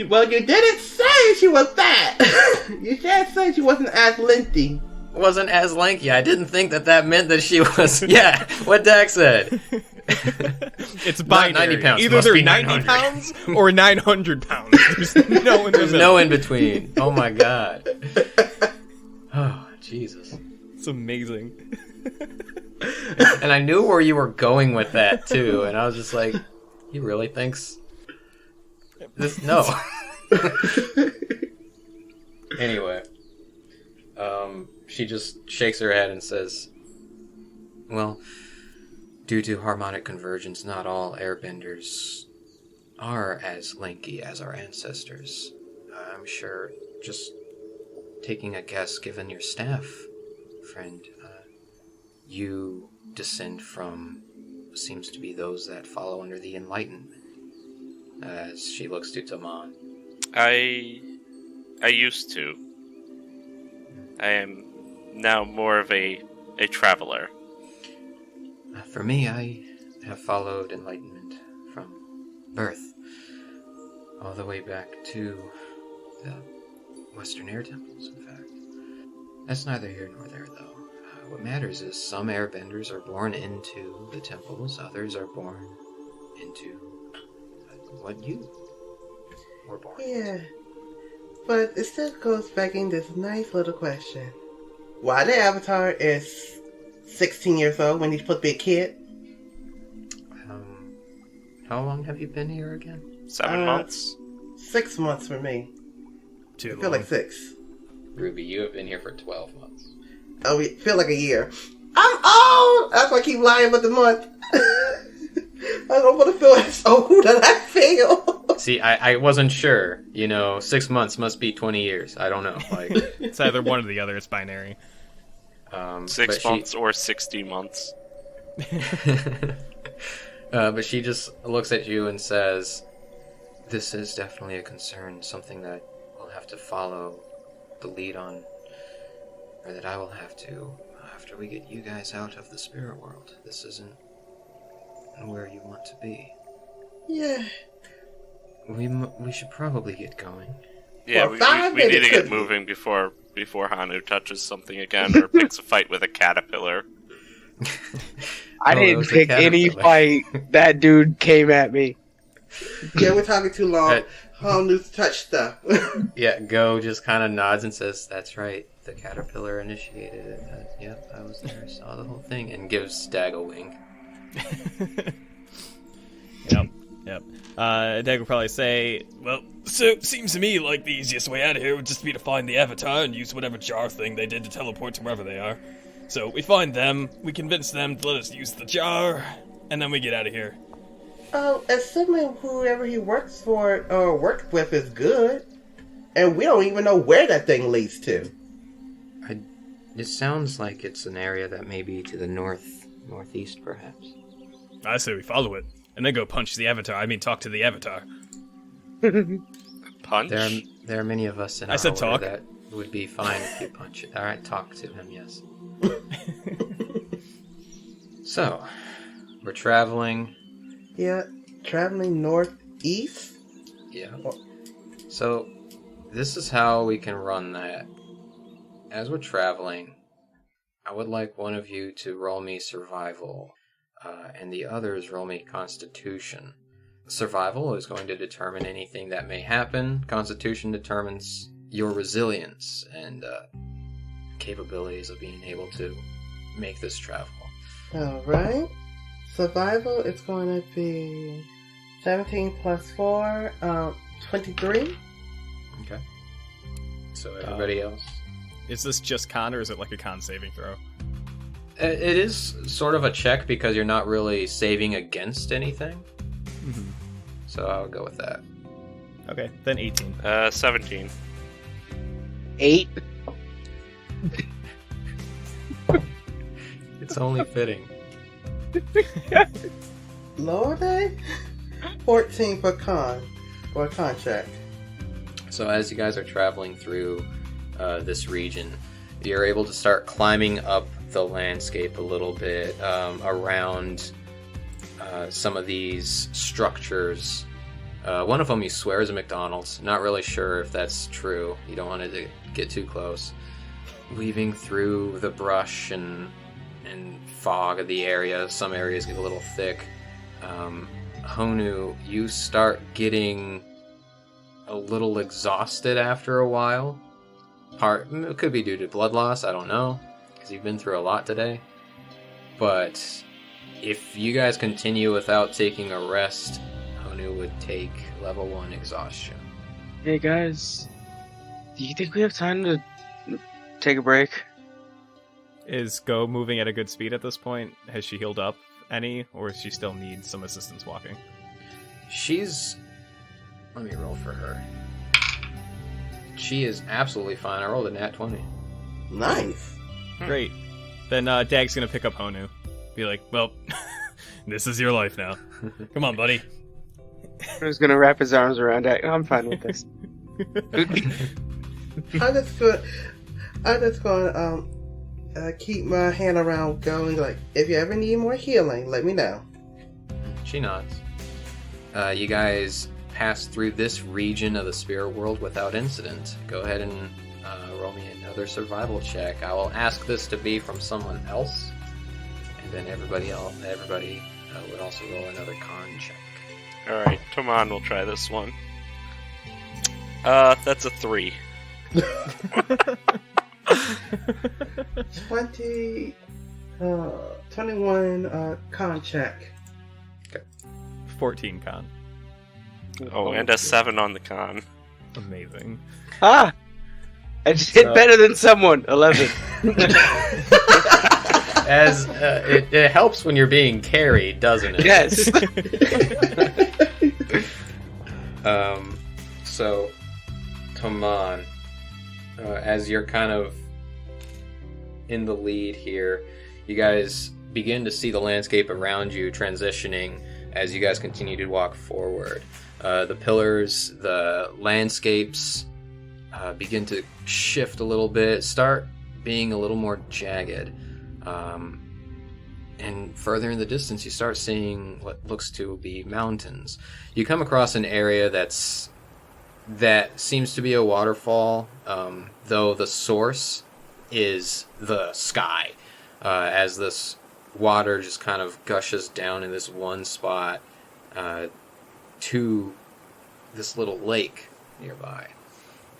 Well, you didn't say she was fat. You just said she wasn't as lengthy. Wasn't as lanky. I didn't think that meant that she was. Yeah, what Dak said. It's binary. 90 pounds. Either they're 90 pounds or 900 pounds. There's no in between. Oh my god. Oh, Jesus. It's amazing. And I knew where you were going with that too, and I was just like, he really thinks this? No. Anyway, she just shakes her head and says, well, due to harmonic convergence, not all airbenders are as lanky as our ancestors. I'm sure, just taking a guess, given your staff, friend, you descend from what seems to be those that follow under the Enlightenment. As she looks to Taman. I used to. I am now more of a traveler. For me, I have followed Enlightenment from birth all the way back to the Western Air Temples, in fact. That's neither here nor there, though. What matters is some airbenders are born into the temples, others are born into what you were born into. But it still goes back in this nice little question. Why the Avatar is 16 years old when he's supposed to be a kid? How long have you been here again? 7 months? 6 months for me. I feel like 6. Ruby, you have been here for 12 months. Oh, we feel like a year. I'm old! That's why I keep lying about the month. I don't want to feel as old as I feel. See, I wasn't sure. 6 months must be 20 years. I don't know. It's either one or the other. It's binary. 6 months or 60 months. But she just looks at you and says, this is definitely a concern, something that we'll have to follow the lead on, or that I will have to, after we get you guys out of the spirit world. This isn't where you want to be. Yeah. We should probably get going. Yeah, we need to get moving before Hanu touches something again or picks a fight with a caterpillar. I didn't pick any fight. That dude came at me. Yeah, we're talking too long. Hanu's touch stuff. Yeah, Go just kind of nods and says, that's right. The caterpillar initiated it. Yep, I was there. I saw the whole thing. And gives Dag a wink. Yep. Dag will probably say, well, so seems to me like the easiest way out of here would just be to find the Avatar and use whatever jar thing they did to teleport to wherever they are. So we find them, we convince them to let us use the jar, and then we get out of here. Oh, assuming whoever he works for or works with is good, and we don't even know where that thing leads to. It sounds like it's an area that may be to the northeast, perhaps. I say we follow it, and then go punch the Avatar. Talk to the Avatar. Punch? There are many of us in our said talk. That would be fine if you punch it. All right, talk to him, yes. So, we're traveling. Yeah, traveling northeast? Yeah. So, this is how we can run that. As we're traveling, I would like one of you to roll me survival, and the others roll me constitution. Survival is going to determine anything that may happen. Constitution determines your resilience and capabilities of being able to make this travel. Alright. Survival is going to be 17 plus 4, 23. Okay. So everybody else. Is this just con, or is it like a con saving throw? It is sort of a check because you're not really saving against anything. Mm-hmm. So I'll go with that. Okay, then 18. 17. 8. It's only fitting. Lower day? 14 for con. For a con check. So as you guys are traveling through this region, you're able to start climbing up the landscape a little bit around some of these structures. One of them you swear is a McDonald's. Not really sure if that's true. You don't want it to get too close. Weaving through the brush and fog of the area. Some areas get a little thick. Honu, you start getting a little exhausted after a while. It could be due to blood loss, I don't know, because you've been through a lot today. But if you guys continue without taking a rest, Honu would take level 1 exhaustion. Hey guys, do you think we have time to take a break? Is Go moving at a good speed at this point? Has she healed up any, or does she still need some assistance walking? Let me roll for her. She is absolutely fine. I rolled a nat 20. Nice. Great. Then Dag's gonna pick up Honu. Be like, well, this is your life now. Come on, buddy. He's gonna wrap his arms around that. I'm fine with this. I'm just gonna keep my hand around going. Like, if you ever need more healing, let me know. She nods. You guys pass through this region of the spirit world without incident. Go ahead and roll me another survival check. I will ask this to be from someone else, and then everybody would also roll another con check. Alright, Toman will try this one. That's a 3. 21 con check. 14 con. Oh, and a 7 on the con. Amazing. Ah! I just hit better than someone. 11. As it helps when you're being carried, doesn't it? Yes. So, Toman, as you're kind of in the lead here, you guys begin to see the landscape around you transitioning as you guys continue to walk forward. The pillars, the landscapes begin to shift a little bit, start being a little more jagged. And further in the distance, you start seeing what looks to be mountains. You come across an area that seems to be a waterfall, though the source is the sky, as this water just kind of gushes down in this one spot to this little lake nearby.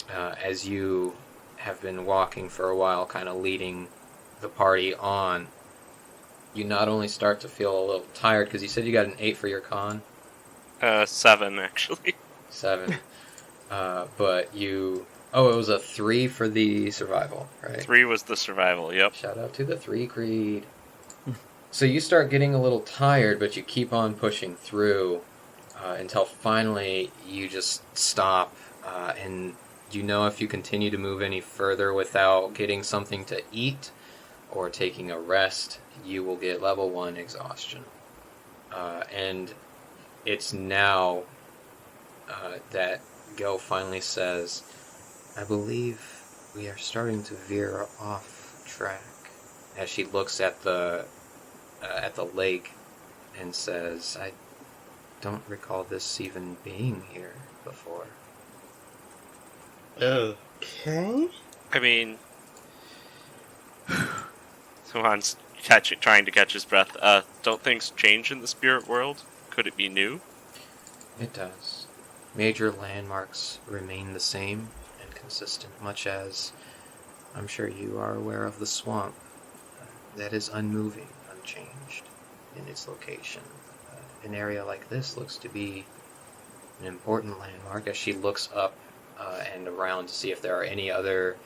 As you have been walking for a while, kind of leading the party on, you not only start to feel a little tired, because you said you got an 8 for your con? 7, actually. 7. But you... Oh, it was a 3 for the survival, right? 3 was the survival, yep. Shout out to the 3 creed. So you start getting a little tired, but you keep on pushing through until finally you just stop. And you know if you continue to move any further without getting something to eat or taking a rest, you will get level 1 exhaustion. And it's now that Go finally says, I believe we are starting to veer off track, as she looks at the lake and says, I don't recall this even being here before. Okay. I mean, Sohan's trying to catch his breath. Don't things change in the spirit world? Could it be new? It does. Major landmarks remain the same and consistent, much as I'm sure you are aware of the swamp. That is unmoving, unchanged in its location. An area like this looks to be an important landmark as she looks up and around to see if there are any other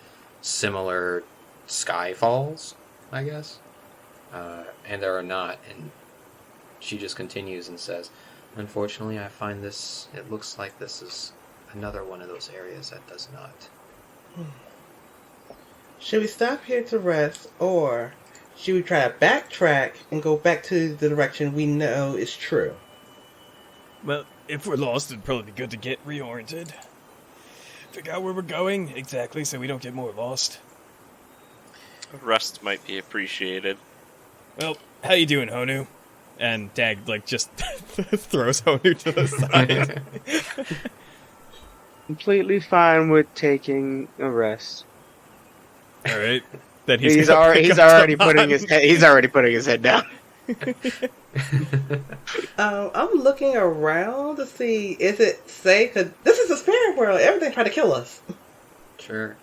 similar skyfalls, I guess. And there are not. And she just continues and says, unfortunately, I find this, it looks like this is another one of those areas that does not. Should we stop here to rest, or should we try to backtrack and go back to the direction we know is true? Well, if we're lost, it'd probably be good to get reoriented. Figure out where we're going exactly so we don't get more lost. Rest might be appreciated. Well, how you doing, Honu? And Dag, just throws Honu to the side. Completely fine with taking a rest. All right. Then He's already putting his head down. I'm looking around to see, is it safe? 'Cause this is a spirit world. Everything trying to kill us. Sure.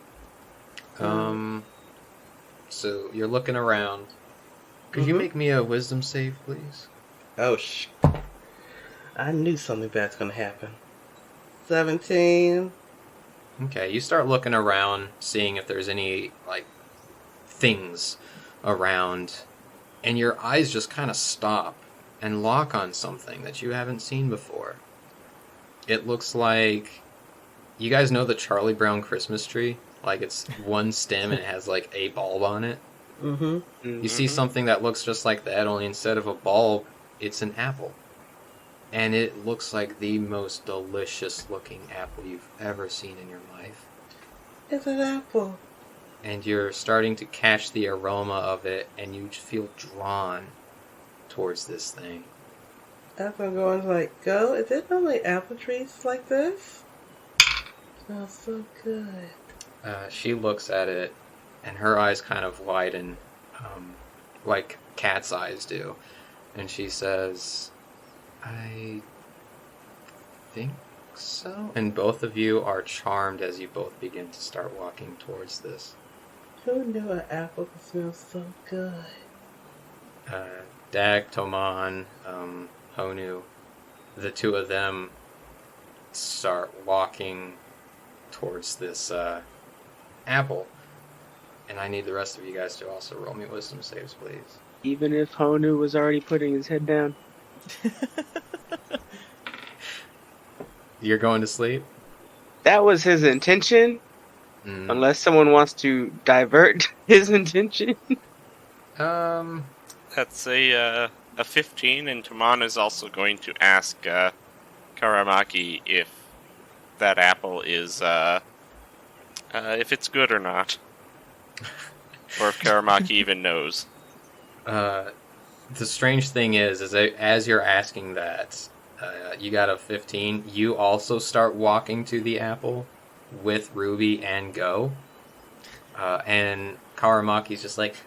So you're looking around. Could you make me a wisdom save, please? Oh, I knew something bad's gonna happen. 17. Okay, you start looking around, seeing if there's any, things around, and your eyes just kind of stop and lock on something that you haven't seen before. It looks like... You guys know the Charlie Brown Christmas tree? It's one stem and it has, a bulb on it? Mm-hmm. You see something that looks just like that, only instead of a bulb, it's an apple. And it looks like the most delicious looking apple you've ever seen in your life. It's an apple. And you're starting to catch the aroma of it, and you feel drawn towards this thing. As I'm going go, is it normally apple trees like this? Smells so good. She looks at it, and her eyes kind of widen, like cat's eyes do. And she says, I think so. And both of you are charmed as you both begin to start walking towards this. Who knew an apple could smell so good? Dag, Toman, Honu, the two of them start walking towards this apple. And I need the rest of you guys to also roll me wisdom saves, please. Even if Honu was already putting his head down. You're going to sleep? That was his intention. Unless someone wants to divert his intention. That's a 15, and Taman is also going to ask Karamaki if that apple is if it's good or not, or if Karamaki even knows. The strange thing is that as you're asking that, you got a 15. You also start walking to the apple with Ruby and Go, and Karamaki's just like,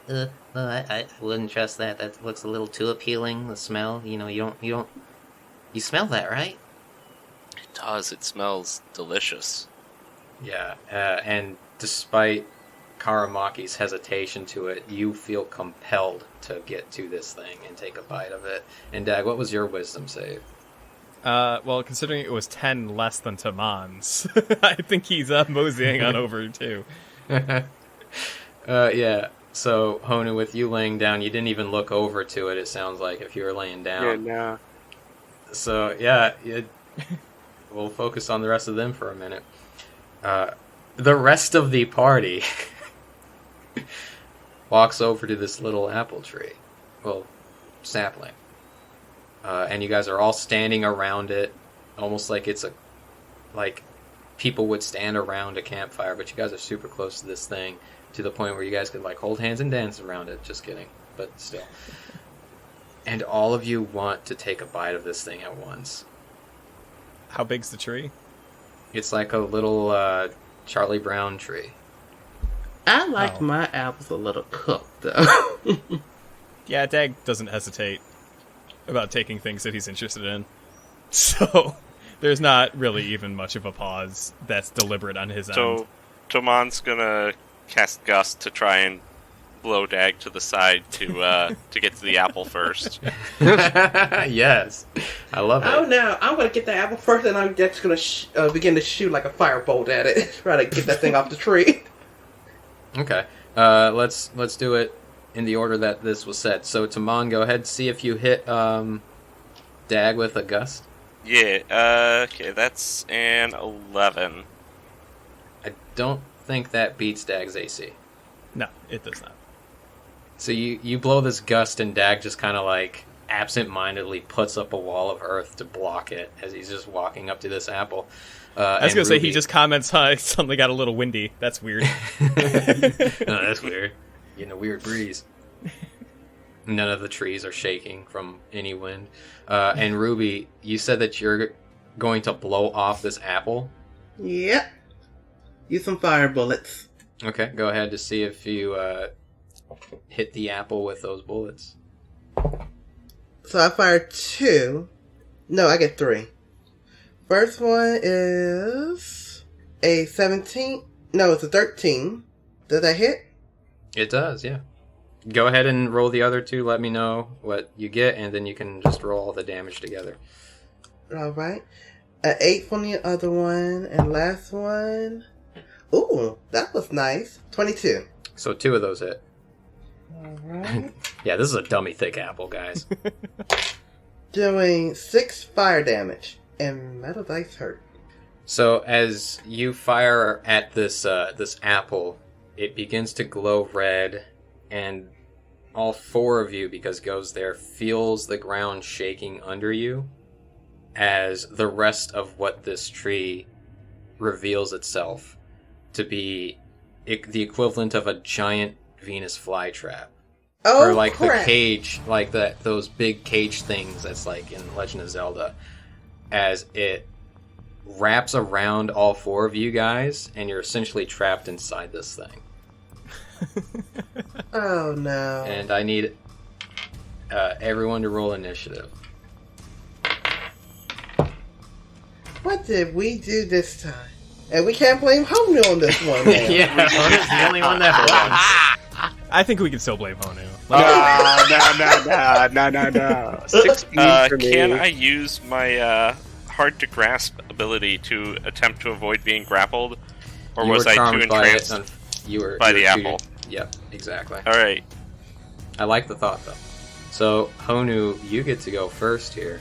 I wouldn't trust that. That looks a little too appealing. The smell, you smell that, right? It does. It smells delicious. yeah. And despite Karamaki's hesitation to it, you feel compelled to get to this thing and take a bite of it. And Dag, what was your wisdom save? Well, considering it was 10 less than Taman's, I think he's moseying on over too. Yeah. So, Honu, with you laying down, you didn't even look over to it, it sounds like, if you were laying down. Yeah, no. So, yeah, we'll focus on the rest of them for a minute. The rest of the party walks over to this little apple tree. Well, sapling. And you guys are all standing around it, almost like it's like people would stand around a campfire, but you guys are super close to this thing, to the point where you guys could hold hands and dance around it. Just kidding, but still. And all of you want to take a bite of this thing at once. How big's the tree? It's like a little Charlie Brown tree. I like my apples a little cooked, though. Yeah, Dag doesn't hesitate about taking things that he's interested in. So, there's not really even much of a pause that's deliberate on his end. So, Toman's gonna cast Gust to try and blow Dag to the side to get to the apple first. Yes, I love Oh it. no, I'm gonna get the apple first, and I'm just gonna begin to shoot like a firebolt at it, try to get that thing off the tree. Okay, let's do it in the order that this was set. So, Taman, go ahead, see if you hit Dag with a gust. Yeah. Okay, that's an 11. I don't think that beats Dag's AC. No, it does not. So you blow this gust, and Dag just kind of like absent-mindedly puts up a wall of earth to block it as he's just walking up to this apple. I was gonna say he just comments, something got a little windy. That's weird. No, that's weird. Getting a weird breeze. None of the trees are shaking from any wind. And Ruby, you said that you're going to blow off this apple. Yep. Use some fire bullets. Okay, go ahead to see if you hit the apple with those bullets. So I fired 2. No, I get 3. First one is a 17. No, it's a 13. Does that hit? It does, yeah. Go ahead and roll the other 2. Let me know what you get, and then you can just roll all the damage together. Alright. An 8 from the other one, and last one. Ooh, that was nice. 22. So 2 of those hit. Alright. Yeah, this is a dummy thick apple, guys. Doing 6 fire damage, and metal dice hurt. So as you fire at this this apple, it begins to glow red, and all 4 of you, because Go's there, feels the ground shaking under you as the rest of what this tree reveals itself to be the equivalent of a giant Venus flytrap. Oh, or like crap. the cage, like those big cage things that's like in Legend of Zelda, as it wraps around all 4 of you guys, and you're essentially trapped inside this thing. Oh no. And I need everyone to roll initiative. What did we do this time? And we can't blame Honu on this one, man. Yeah, Honor's the only one that won. I think we can still blame Honu. No. 16 for me. Can I use my hard to grasp ability to attempt to avoid being grappled, or You was were I too charmed by entranced? it. You were by the too- apple. Yep, exactly. All right. I like the thought though. So Honu, you get to go first here.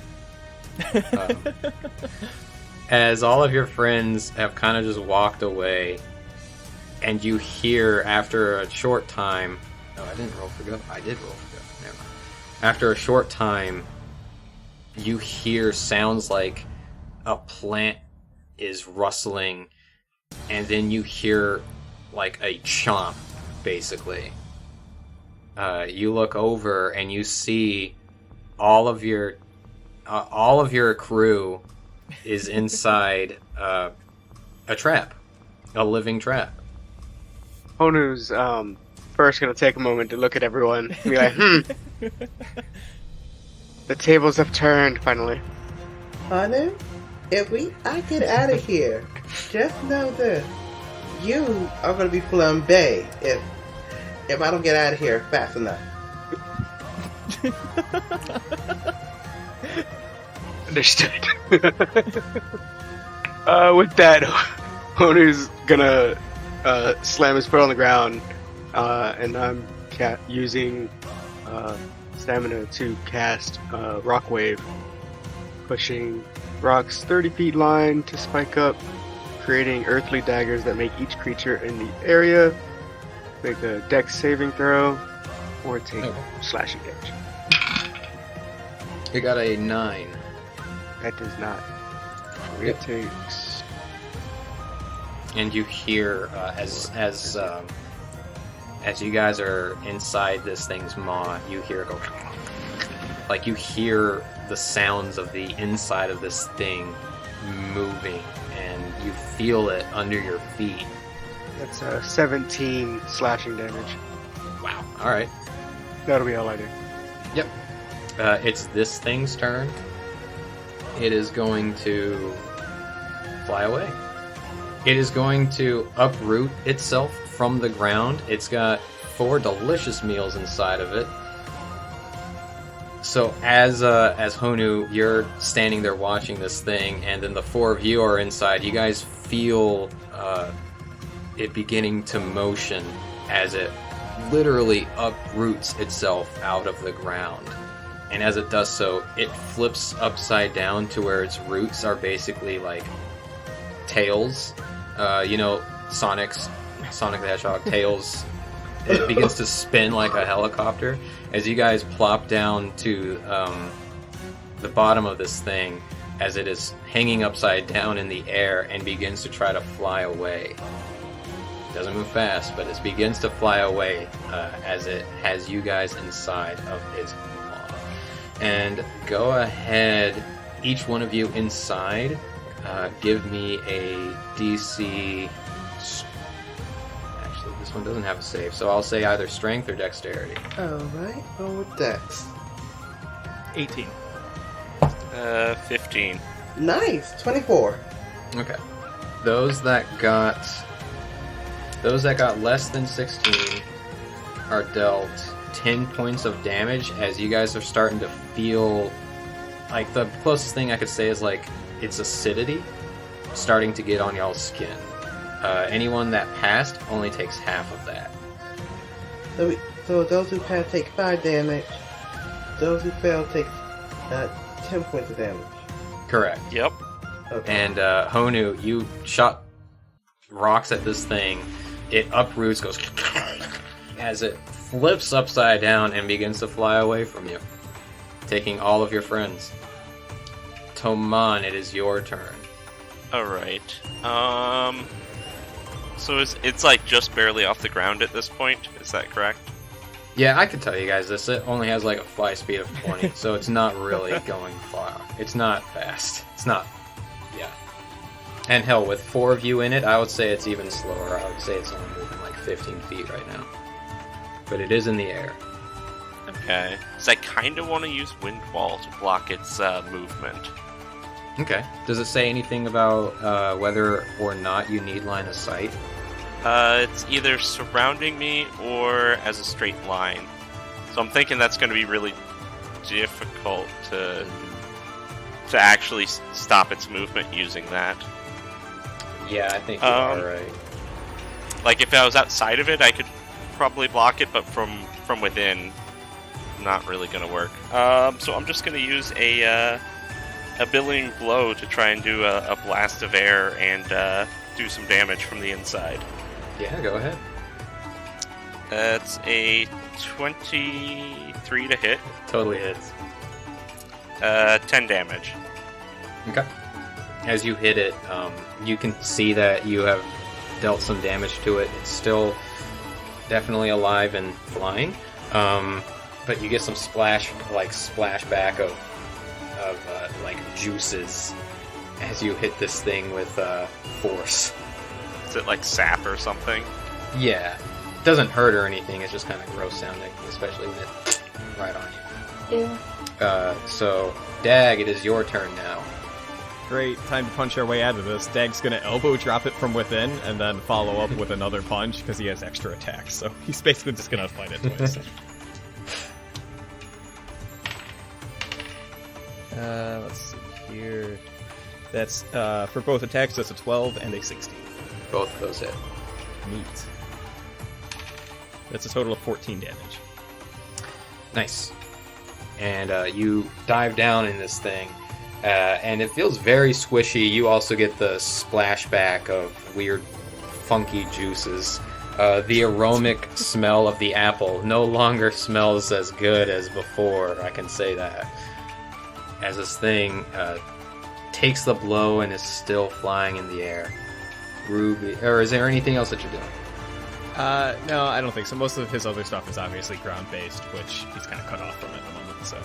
As all of your friends have kind of just walked away, and you hear after a short time... Oh, I didn't roll for go. I did roll for go. Never mind. After a short time, you hear sounds like a plant is rustling, and then you hear like a chomp, basically. You look over and you see all of your crew is inside a trap, a living trap. Honu's first gonna take a moment to look at everyone and be like, The tables have turned, finally. Honu, I get out of here, just know this. You are going to be flambé if I don't get out of here fast enough. Understood. With that, Honu's gonna slam his foot on the ground, and I'm using stamina to cast Rock Wave, pushing rocks 30 feet line to spike up, creating earthly daggers that make each creature in the area make a dex saving throw or take slashing damage. You got a 9. That does not. It takes. And you hear as you guys are inside this thing's maw, you hear it go. Like you hear the sounds of the inside of this thing moving, and you feel it under your feet. That's 17 slashing damage. Wow. All right. That'll be all I do. Yep. It's this thing's turn. It is going to fly away. It is going to uproot itself from the ground. It's got 4 delicious meals inside of it. So as Honu, you're standing there watching this thing, and then the 4 of you are inside. You guys feel it beginning to motion as it literally uproots itself out of the ground. And as it does so, it flips upside down to where its roots are basically like tails. Sonic the Hedgehog tails. It begins to spin like a helicopter as you guys plop down to the bottom of this thing as it is hanging upside down in the air and begins to try to fly away. It doesn't move fast, but it begins to fly away as it has you guys inside of its maw. And go ahead, each one of you inside, give me a DC... Actually, this one doesn't have a save, so I'll say either strength or dexterity. Alright, go with Dex. 18. 15. Nice! 24. Okay. Those that got less than 16 are dealt 10 points of damage as you guys are starting to feel like the closest thing I could say is like its acidity starting to get on y'all's skin. Anyone that passed only takes half of that. So those who pass take 5 damage. Those who fail take 10 points of damage. Correct. Yep. Okay. And Honu, you shot rocks at this thing. It uproots, goes as it flips upside down and begins to fly away from you, taking all of your friends. Toman, it is your turn. Alright. So it's like just barely off the ground at this point, is that correct? Yeah, I could tell you guys this. It only has like a fly speed of 20, so it's not really going far. It's not fast. It's not. Yeah. And hell, with 4 of you in it, I would say it's even slower. I would say it's only moving like 15 feet right now. But it is in the air. Okay. So I kind of want to use Wind Wall to block its movement. Okay. Does it say anything about whether or not you need line of sight? It's either surrounding me or as a straight line. So I'm thinking that's going to be really difficult to actually stop its movement using that. Yeah, I think you are right. Like if I was outside of it, I could probably block it, but from within, not really going to work. So I'm just going to use a billowing blow to try and do a blast of air and do some damage from the inside. Yeah, go ahead. That's a 23 to hit. Totally hits. 10 damage. Okay. As you hit it, you can see that you have dealt some damage to it. It's still definitely alive and flying, but you get some splashback of like juices as you hit this thing with force. Is it like sap or something? Yeah. It doesn't hurt or anything, it's just kind of gross sounding, especially when it's right on you. Yeah. So, Dag, it is your turn now. Great, time to punch our way out of this. Dag's gonna elbow drop it from within, and then follow up with another punch, because he has extra attacks, so he's basically just gonna fight it twice. Let's see here. That's, for both attacks, that's a 12 and a 16. Both of those hit. Neat. That's a total of 14 damage. Nice. And you dive down in this thing, and it feels very squishy. You also get the splashback of weird, funky juices. The aromatic smell of the apple no longer smells as good as before, I can say that. As this thing takes the blow and is still flying in the air. Ruby, or is there anything else that you're doing? No, I don't think so. Most of his other stuff is obviously ground-based, which he's kind of cut off from at the moment, so...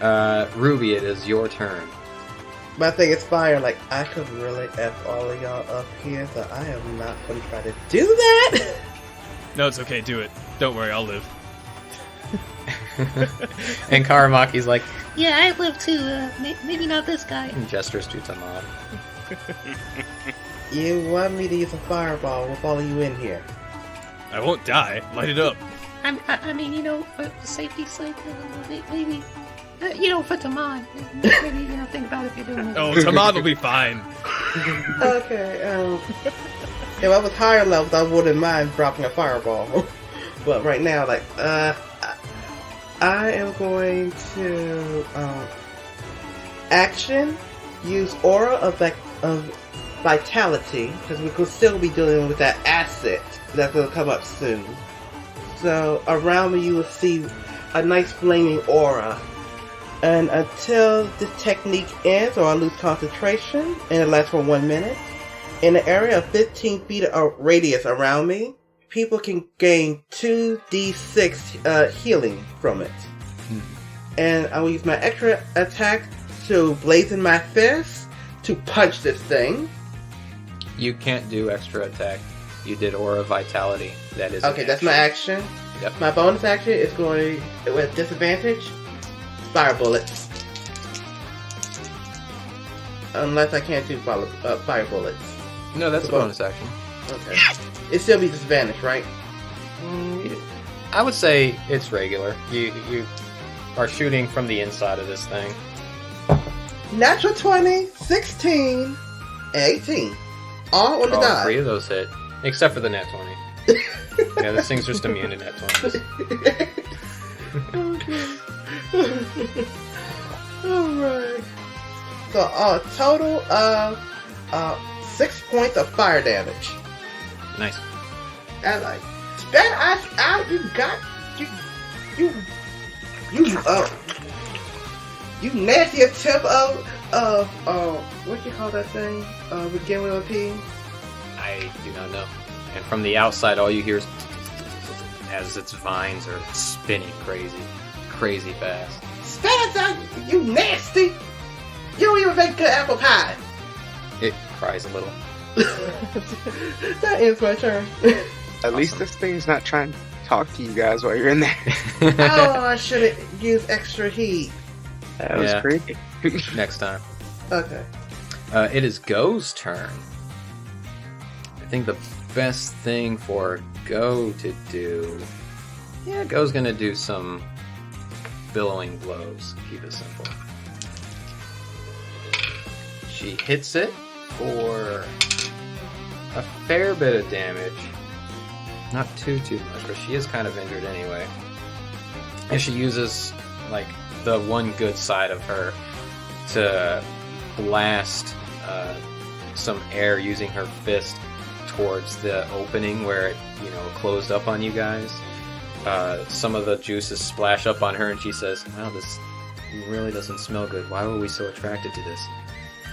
Yeah. Ruby, it is your turn. My thing is fire, like, I could really F all of y'all up here, so I am not going to try to do that! No, it's okay, do it. Don't worry, I'll live. And Karamaki's like, Yeah, I live too. Maybe not this guy. and gestures to Tamad. You want me to use a fireball with all of you in here? I won't die. Light it up. I mean, for safety's sake, maybe, for Tamad, maybe, think about if you're doing it. Oh, Tamad will be fine. Okay, if I was higher levels, I wouldn't mind dropping a fireball. But right now, I am going to, action, use Aura of Vitality, because we could still be dealing with that acid that's going to come up soon. So, around me you will see a nice flaming aura. And until this technique ends or I lose concentration, and it lasts for 1 minute, in an area of 15 feet of radius around me, people can gain 2d6 healing from it. And I will use my extra attack to blazon my fist to punch this thing. You can't do extra attack. You did Aura Vitality. That is okay. That's my action. Yep. My bonus action is going with disadvantage. Fire bullets. Unless I can't do fire bullets. No, that's a bonus action. Okay. It still be disadvantage, right? I would say it's regular. You are shooting from the inside of this thing. Natural 20, 16, and 18. All on the die. 3 of those hit. Except for the net 20. Yeah, this thing's just immune to net 20s. Alright. So, a total of 6 points of fire damage. Nice. And like, spit us out, you nasty tip of what you call that thing? Begin with a P? I do not know. And from the outside, all you hear is as its vines are spinning crazy fast. Spit us out, you nasty! You don't even make good apple pie! It cries a little. That ends my turn. At least this thing's not trying to talk to you guys while you're in there. Oh, I should have used extra heat. That was creepy. Next time. Okay. It is Go's turn. I think the best thing for Go to do... Yeah, Go's gonna do some billowing blows. Keep it simple. She hits it for a fair bit of damage. Not too much, but she is kind of injured anyway. And she uses, the one good side of her to blast some air using her fist towards the opening where it, closed up on you guys. Some of the juices splash up on her and she says, wow, this really doesn't smell good. Why were we so attracted to this?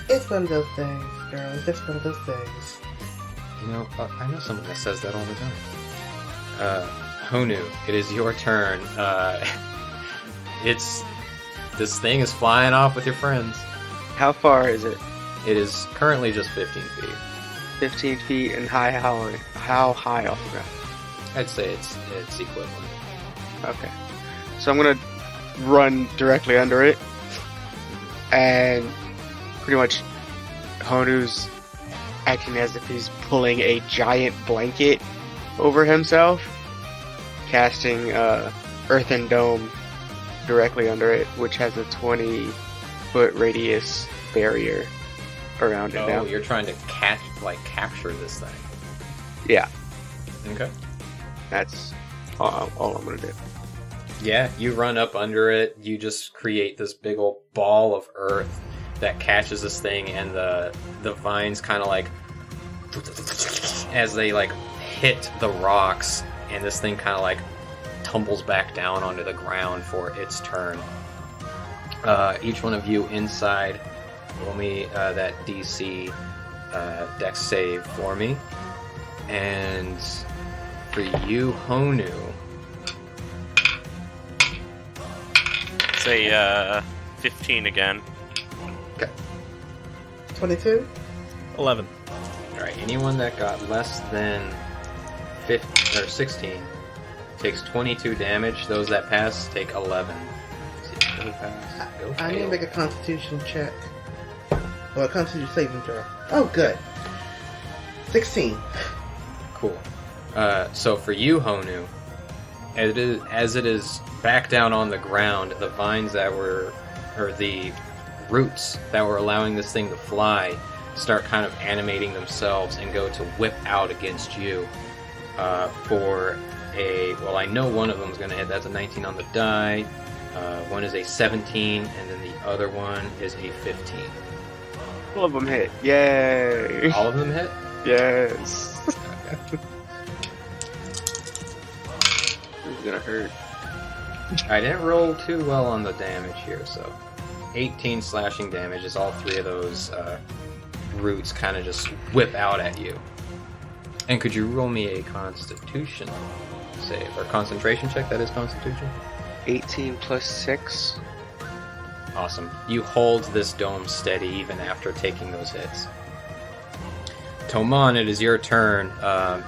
It's one of those things, girl. It's just one of those things. I know someone that says that all the time. Honu, it is your turn. This thing is flying off with your friends. How far is it? It is currently just 15 feet. 15 feet and how high off the ground? I'd say it's equivalent. Okay. So I'm gonna run directly under it. And pretty much Honu's acting as if he's pulling a giant blanket over himself, casting Earthen Dome directly under it, which has a 20-foot radius barrier around it now. Oh, you're trying to capture this thing. Yeah. Okay. That's all I'm gonna do. Yeah, you run up under it, you just create this big old ball of earth that catches this thing, and the vines kind of as they hit the rocks, and this thing kind of tumbles back down onto the ground for its turn. Each one of you inside, roll me that DC Dex save for me. And for you, Honu, say 15 again. Okay. 22? 11. Alright, anyone that got less than 15 or 16 takes 22 damage. Those that pass take 11. Let's see, go pass, go I need to fail. make a constitution check. Or a constitution saving throw. Oh, good. 16. Cool. So for you, Honu, as it is back down on the ground, the vines that were, or the roots that were allowing this thing to fly, start kind of animating themselves and go to whip out against you for a, well, I know one of them is going to hit. That's a 19 on the die. One is a 17, and then the other one is a 15. All of them hit. Yay! All of them hit? Yes. This is gonna hurt. I didn't roll too well on the damage here, so 18 slashing damage as all three of those roots kind of just whip out at you. And could you roll me a Constitution save, or concentration check? That is Constitution. 18 plus 6. Awesome. You hold this dome steady even after taking those hits. Toman, it is your turn.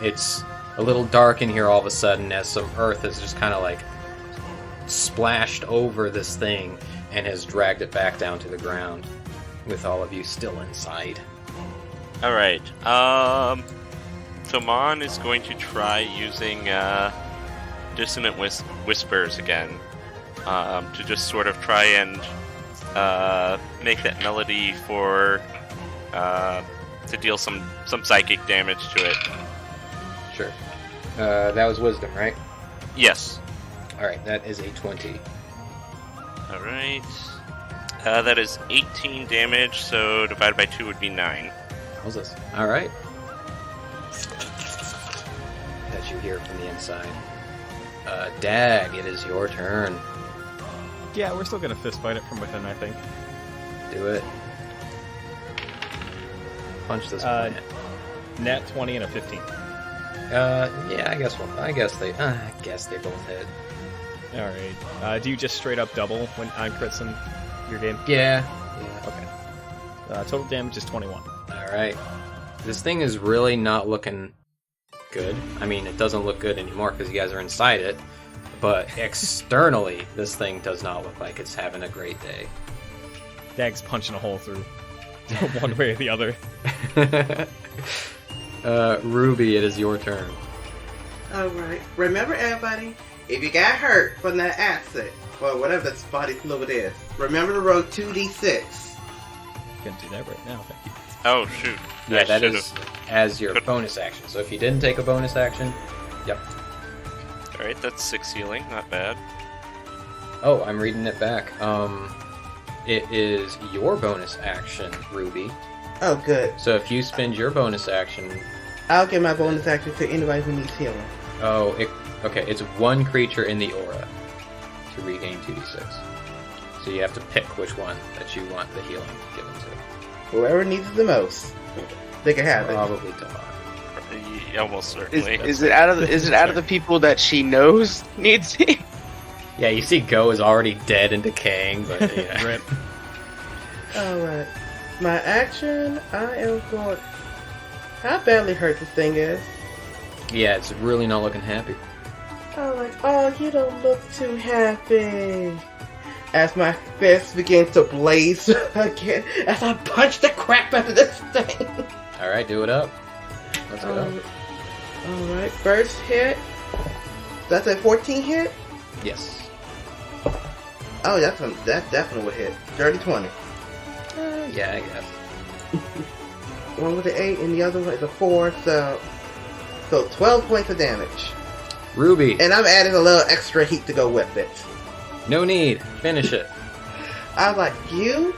It's a little dark in here all of a sudden as some earth has just kind of like splashed over this thing and has dragged it back down to the ground, with all of you still inside. Alright, Toman is going to try using Dissonant Whispers again, to just sort of try and make that melody for to deal some psychic damage to it. Sure. That was wisdom, right? Yes. Alright, that is a 20. Alright. That is 18 damage, so divided by 2 would be 9. How's this? Alright. That you hear from the inside. Dag, it is your turn. Yeah, we're still gonna fist fight it from within, I think. Do it. Punch this one. Nat 20 and a 15. Yeah, I guess they both hit. Alright. Do you just straight up double when on crits in your game? Yeah. Okay. Total damage is 21. Alright. This thing is really not looking good. I mean, it doesn't look good anymore because you guys are inside it. But externally, this thing does not look like it's having a great day. Dag's punching a hole through one way or the other. Ruby, it is your turn. Alright. Remember, everybody, if you got hurt from that acid, or whatever that body fluid is, remember to roll 2d6. Can't do that right now, thank you. Oh, shoot. Yeah, that is as your bonus action. So if you didn't take a bonus action, yep. Alright, that's 6 healing, not bad. Oh, I'm reading it back. It is your bonus action, Ruby. Oh, good. So if you spend your bonus action... I'll give my bonus action to anybody who needs healing. Oh, okay, it's one creature in the aura to regain 2d6. So you have to pick which one that you want the healing given to. Whoever needs it the most, they can have Probably Toman. Almost certainly. Is it out of the people that she knows needs it? Yeah, you see Go is already dead and decaying, but yeah. Rip. Alright. My action, I am going... How badly hurt this thing is. Yeah, it's really not looking happy. Oh, you don't look too happy. As my fist begins to blaze again, as I punch the crap out of this thing. Alright, do it up. Let's go. Alright, first hit. That's a 14 hit? Yes. Oh, that definitely would hit. Dirty 20. Yeah, I guess. One with the 8 and the other one is a 4, so 12 points of damage. Ruby. And I'm adding a little extra heat to go with it. No need. Finish it. I was like, you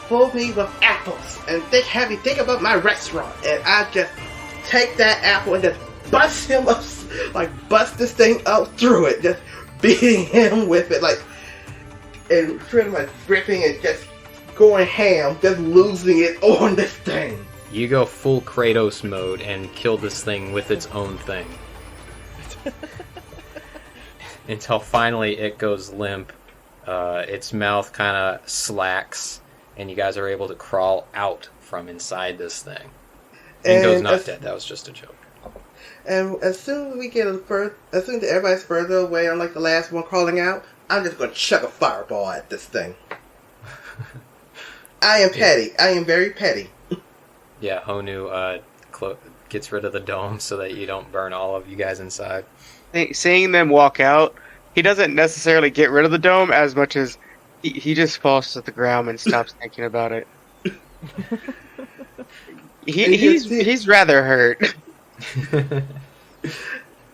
fool me with apples and think about my restaurant. And I just take that apple and just bust him up, like bust this thing up through it, just beating him with it, like, and pretty much ripping and just going ham, just losing it on this thing. You go full Kratos mode and kill this thing with its own thing. Until finally it goes limp, its mouth kind of slacks, and you guys are able to crawl out from inside this thing. And Go's not dead, that was just a joke. And as soon as we get as soon as everybody's further away, I'm like the last one crawling out, I'm just going to chuck a fireball at this thing. I am petty. I am very petty. Yeah, Honu gets rid of the dome so that you don't burn all of you guys inside. Seeing them walk out, he doesn't necessarily get rid of the dome as much as he just falls to the ground and stops thinking about it. He's rather hurt.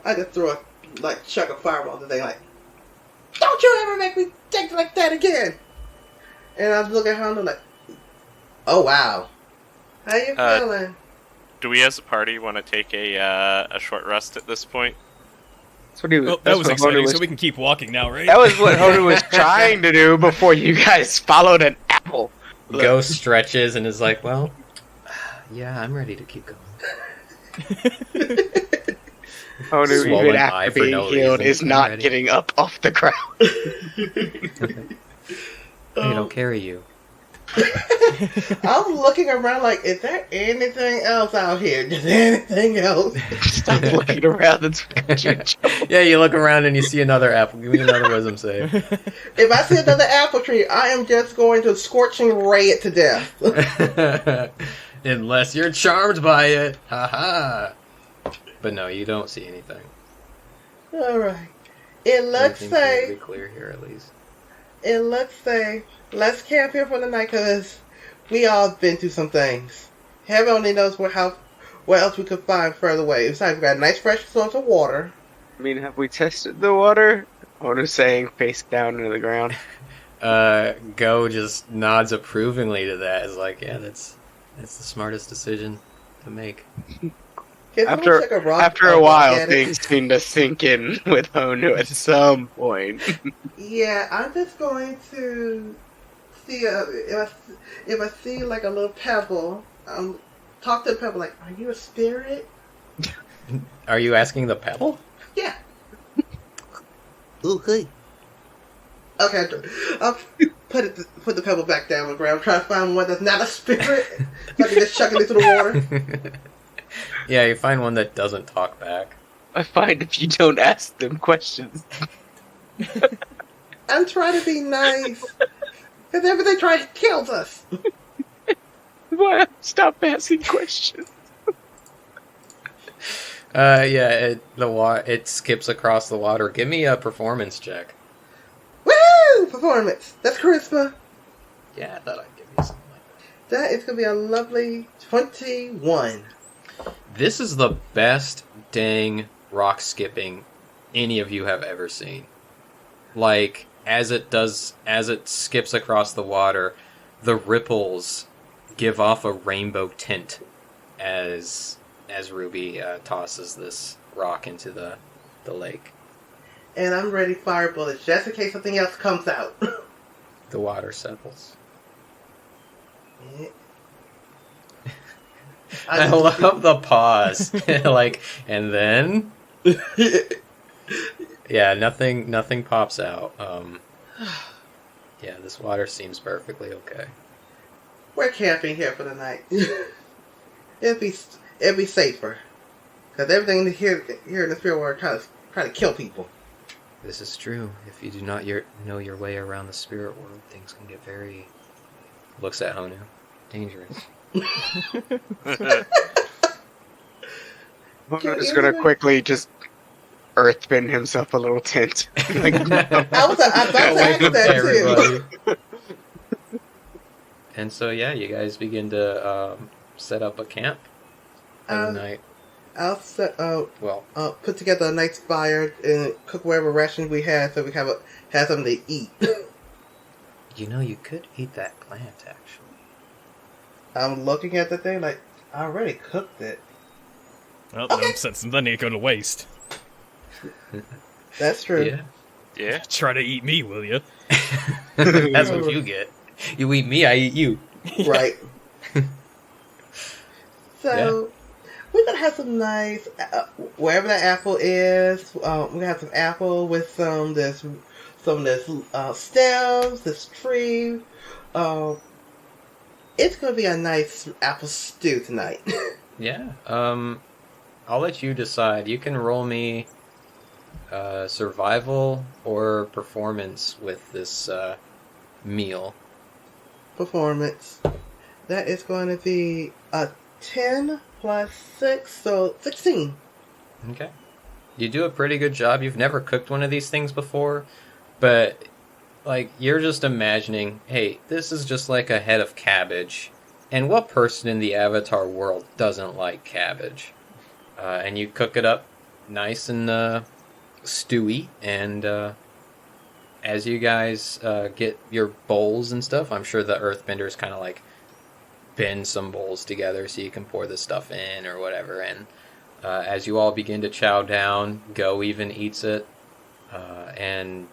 I just throw a chuck of fireball today, like, don't you ever make me think like that again. And I was looking at her and I'm like, oh wow, how you feeling? Do we as a party want to take a short rest at this point? That's what he was. Well, that that's was what exciting, Hodu was, so we can keep walking now, right? that was what Hodu was trying to do before you guys followed an apple. Ghost stretches and is like, well, yeah, I'm ready to keep going. Hodu, Swollen even eye after for being no healed, reason. is I'm not ready. getting up off the ground. It'll carry you. I'm looking around like, is there anything else out here? Is there anything else? Stop looking around. That's what you Yeah, you look around and you see another apple. Give me another wisdom save. If I see another apple tree, I am just going to scorching ray it to death. Unless you're charmed by it. Haha. But no, you don't see anything. Alright. It looks Everything's like... pretty clear here, at least. It looks like... Let's camp here for the night, because we all been through some things. Heaven only knows where else we could find further away. Besides, we got a nice fresh source of water. I mean, have we tested the water? Hodu's saying, face down into the ground. Go just nods approvingly to that. Is like, yeah, that's the smartest decision to make. Can someone take After a while, things seem to sink in with Hodu at some point. Yeah, I'm just going to see if I see like a little pebble. Talk to the pebble like, are you a spirit? Are you asking the pebble? Yeah. Okay. Okay, I'll put the pebble back down on the ground. Try to find one that's not a spirit, so I can just chuck it into the water. Yeah, you find one that doesn't talk back. I find if you don't ask them questions. I'm trying to be nice, because everything tries kills us. Why? Stop asking questions. Yeah, it skips across the water. Give me a performance check. Woo! Performance. That's charisma. Yeah, I thought I'd give you something like that. That is going to be a lovely 21. This is the best dang rock skipping any of you have ever seen. Like, as it skips across the water, the ripples give off a rainbow tint as Ruby tosses this rock into the lake. And I'm ready fire bullets just in case something else comes out. The water settles. Yeah. I love the pause. Like, and then... Yeah, nothing pops out. Yeah, this water seems perfectly okay. We're camping here for the night. It'd be safer. Because everything here in the spirit world trying to kill people. This is true. If you do not know your way around the spirit world, things can get very... Looks at Honu. Dangerous. Hodu's gonna quickly just earthbend himself a little tent. Like, I was about to ask that too. And so, yeah, you guys begin to set up a camp for the night. I'll put together a nice fire and cook whatever rations we have so we have something to eat. You know, you could eat that plant, actually. I'm looking at the thing like, I already cooked it. Well, no sense in letting it go to waste. That's true. Yeah. Yeah. Try to eat me, will you? That's what you get. You eat me, I eat you. Right. So, we're going to have some nice, wherever that apple is, we're going to have some apple with some of this stems, this tree. It's going to be a nice apple stew tonight. Yeah. I'll let you decide. You can roll me survival or performance with this meal. Performance. That is going to be a 10 plus 6, so 16. Okay. You do a pretty good job. You've never cooked one of these things before, but like you're just imagining, hey, this is just like a head of cabbage. And what person in the Avatar world doesn't like cabbage? And you cook it up nice and stewy, and as you guys get your bowls and stuff, I'm sure the earthbenders kind of like bend some bowls together so you can pour this stuff in or whatever. And as you all begin to chow down, Go even eats it, and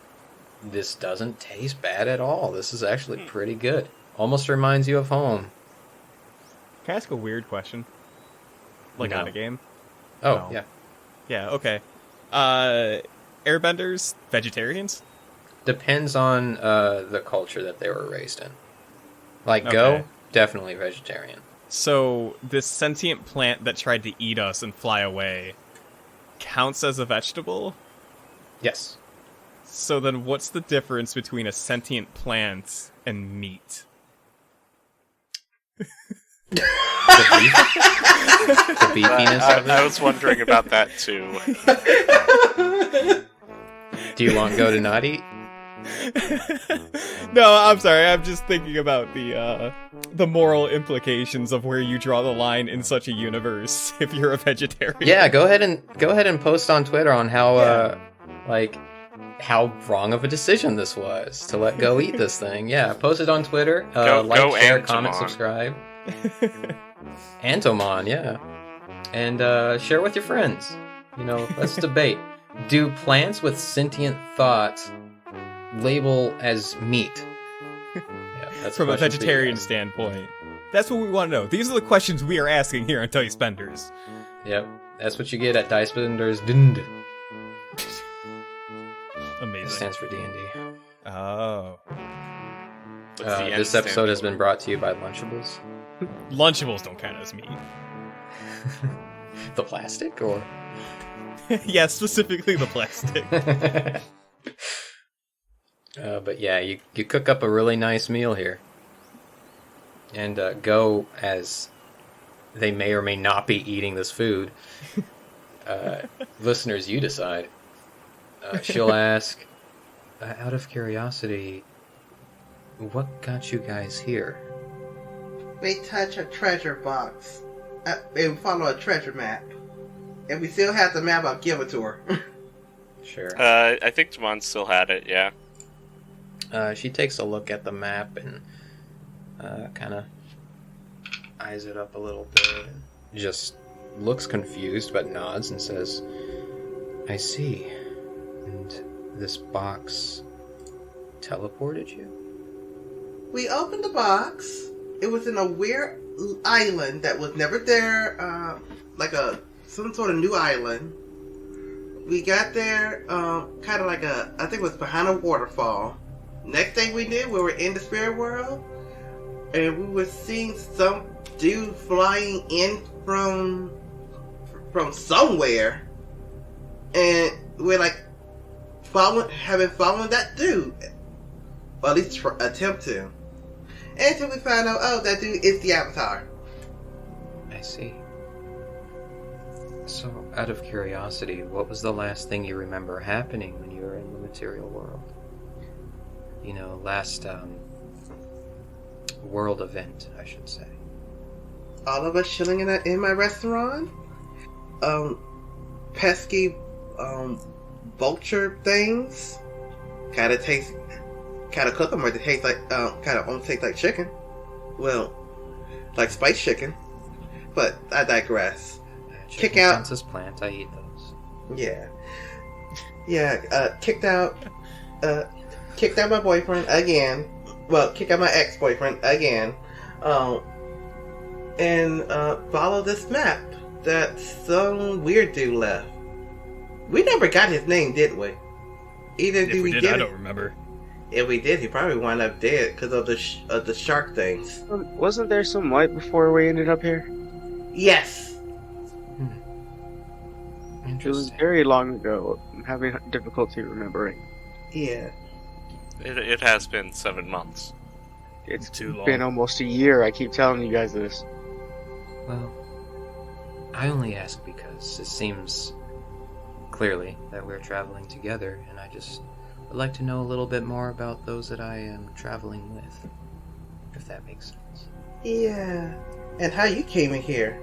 this doesn't taste bad at all. This is actually pretty good. Almost reminds you of home. Can I ask a weird question? Like No. on a game? Oh, No. yeah. Yeah, okay. Airbenders, vegetarians? Depends on the culture that they were raised in. Like Okay. Go, definitely vegetarian. So, this sentient plant that tried to eat us and fly away counts as a vegetable? Yes. So then what's the difference between a sentient plant and meat? The beefiness of it. I was wondering about that too. Do you want Go to not eat? No, I'm sorry. I'm just thinking about the moral implications of where you draw the line in such a universe if you're a vegetarian. Yeah, go ahead and post on Twitter on how how wrong of a decision this was to let Go eat this thing. Yeah, post it on Twitter. Like, Go share, Antomon. comment, subscribe. Antomon, yeah. And share with your friends. You know, let's debate. Do plants with sentient thoughts label as meat? Yeah, that's From a question for you vegetarian guys. standpoint. That's what we want to know. These are the questions we are asking here on Dice Benders. Yep, that's what you get at Dice Benders Dund. It Amazing. stands for D&D. Oh. What's the end This episode stand has for? been brought to you by Lunchables. Lunchables don't count as meat. The plastic, or? Yeah, specifically the plastic. But yeah, you cook up a really nice meal here. And Go, as they may or may not be eating this food. Listeners, you decide. She'll ask, out of curiosity, what got you guys here? We touch a treasure box. And we follow a treasure map. If we still have the map, I'll give it to her. Sure. I think Damon still had it, yeah. She takes a look at the map and kind of eyes it up a little bit. And just looks confused, but nods and says, I see. And this box teleported you? We opened the box. It was in a weird island that was never there, like some sort of new island. We got there, kind of like I think it was behind a waterfall. Next thing we did, we were in the spirit world, and we were seeing some dude flying in from somewhere, and we're like following that dude, or at least attempt to. Until we found out, oh, that dude is the Avatar. I see. So, out of curiosity, what was the last thing you remember happening when you were in the material world? You know, last, world event, I should say. All of us chilling in my restaurant. Pesky, vulture things. Kind of cook them, or they taste like, kind of almost taste like chicken. Well, like spiced chicken. But I digress. Chicken out- census plant, I eat those. Yeah. Yeah, kicked out my boyfriend again. Well, kicked out my ex-boyfriend again. And follow this map that some weird dude left. We never got his name, did we? Either If did we we did, get I it? don't remember. If we did, he probably wound up dead because of the shark things. Wasn't there some light before we ended up here? Yes. It was Interesting. very long ago. I'm having difficulty remembering. Yeah. It has been 7 months. It's Too long. been almost a year. I keep telling you guys this. Well, I only ask because it seems clearly that we're traveling together, and I just would like to know a little bit more about those that I am traveling with, if that makes sense. Yeah. And how you came in here?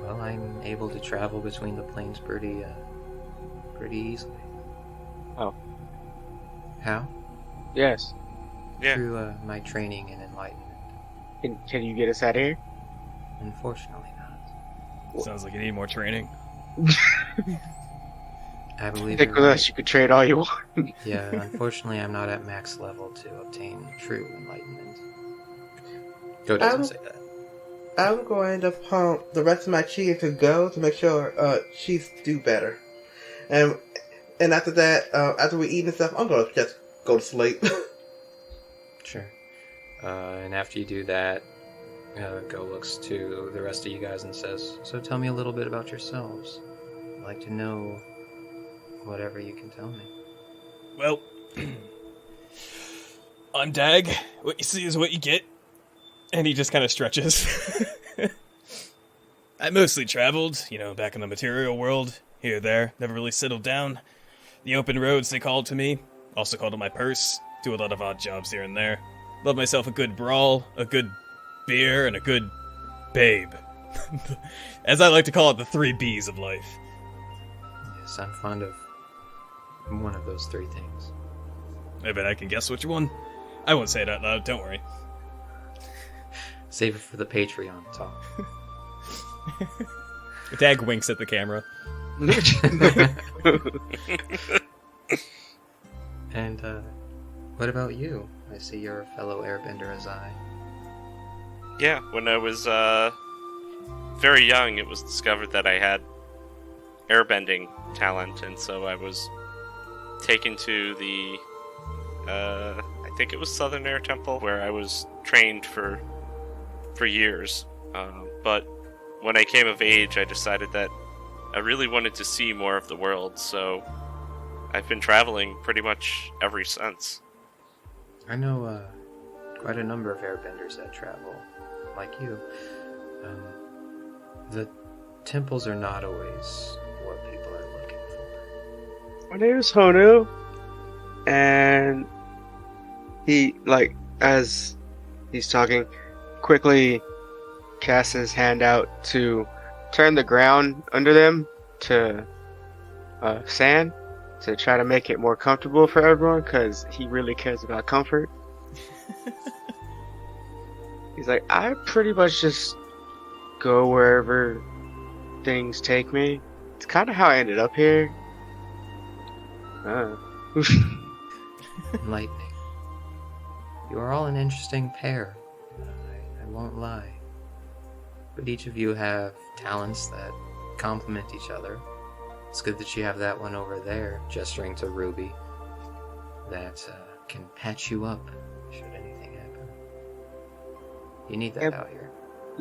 Well, I'm able to travel between the planes pretty easily. Oh. How? Yes. Yeah. Through my training and enlightenment. Can you get us out of here? Unfortunately not. Sounds like you need more training. I believe Think you're with right. us, you could trade all you want. Yeah, unfortunately I'm not at max level to obtain true enlightenment. Go doesn't say that. I'm going to pump the rest of my chi into Go to make sure she's do better. And after that, after we eat and stuff, I'm going to just go to sleep. Sure. And after you do that, Go looks to the rest of you guys and says, "So tell me a little bit about yourselves. I'd like to know whatever you can tell me." Well, I'm Dag. What you see is what you get. And he just kind of stretches. I mostly traveled, back in the material world, here or there, never really settled down. The open roads, they called to me. Also called it my purse. Do a lot of odd jobs here and there. Love myself a good brawl, a good beer, and a good babe. As I like to call it, the 3 B's of life. Yes, I'm fond of one of those 3 things. I bet I can guess which one. I won't say it out loud, don't worry. Save it for the Patreon talk. Dag winks at the camera. And, what about you? I see you're a fellow airbender as I. Yeah, when I was very young, it was discovered that I had airbending talent, and so I was taken to the, I think it was Southern Air Temple, where I was trained for years. But when I came of age, I decided that I really wanted to see more of the world, so I've been traveling pretty much ever since. I know quite a number of airbenders that travel, like you. The temples are not always what people are looking for. My name is Honu, and he, as he's talking, quickly casts his hand out to turn the ground under them to sand to try to make it more comfortable for everyone, because he really cares about comfort. He's like, I pretty much just go wherever things take me. It's kind of how I ended up here. Enlightening. You are all an interesting pair. I won't lie. But each of you have talents that complement each other. It's good that you have that one over there, gesturing to Ruby, that can patch you up should anything happen. You need that out here.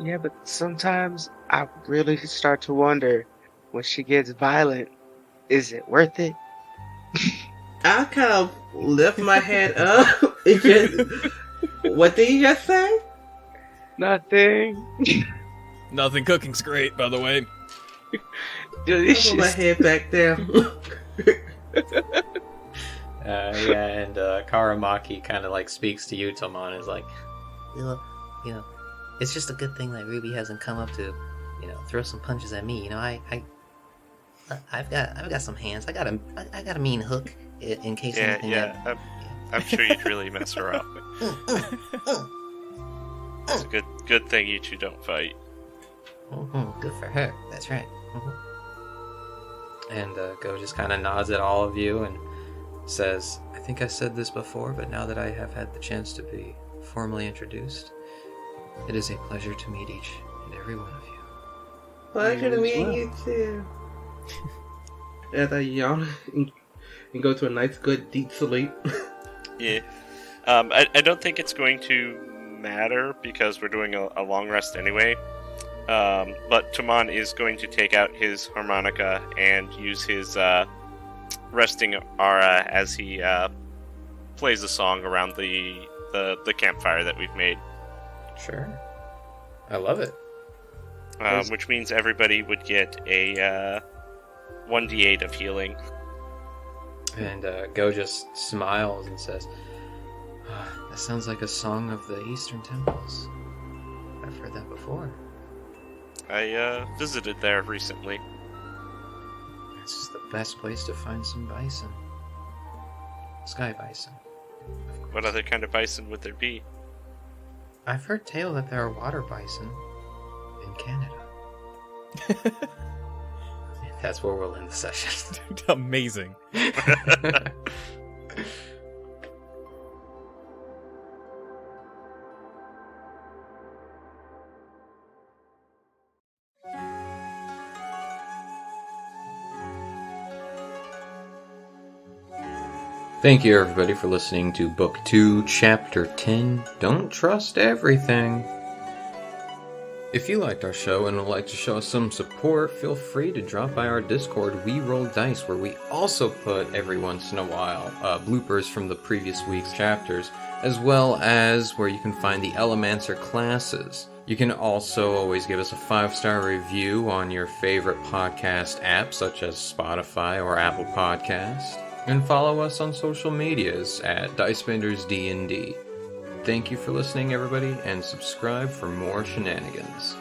Yeah, but sometimes I really start to wonder, when she gets violent, is it worth it? I kind of lift my head up. It just, what did you just say? Nothing. Nothing cooking's great, by the way. I put my head back down. Yeah, and Karamaki kind of speaks to you, Toman, is like, it's just a good thing that Ruby hasn't come up to, throw some punches at me. I've got some hands. I got a mean hook in case anything. I'm sure you'd really mess her up. It's a good thing you two don't fight. Good for her. That's right. And Go just kind of nods at all of you and says, I think I said this before, but now that I have had the chance to be formally introduced, it is a pleasure to meet each and every one of you. Pleasure to meet you too. As I yawn and go to a nice, good, deep sleep. Yeah. I don't think it's going to matter because we're doing a long rest anyway. But Toman is going to take out his harmonica and use his resting aura as he plays a song around the campfire that we've made. Sure. I love it. which means everybody would get a 1d8 of healing. And Go just smiles and says, that sounds like a song of the Eastern Temples. I've heard that before. I visited there recently. It's just the best place to find some bison. Sky bison. What other kind of bison would there be? I've heard tale that there are water bison in Canada. That's where we'll end the session. Amazing. Thank you, everybody, for listening to Book 2, Chapter 10, Don't Trust Everything. If you liked our show and would like to show us some support, feel free to drop by our Discord, We Roll Dice, where we also put, every once in a while, bloopers from the previous week's chapters, as well as where you can find the Elemancer classes. You can also always give us a 5-star review on your favorite podcast app, such as Spotify or Apple Podcast. And follow us on social medias at DiceBendersDND. Thank you for listening, everybody, and subscribe for more shenanigans.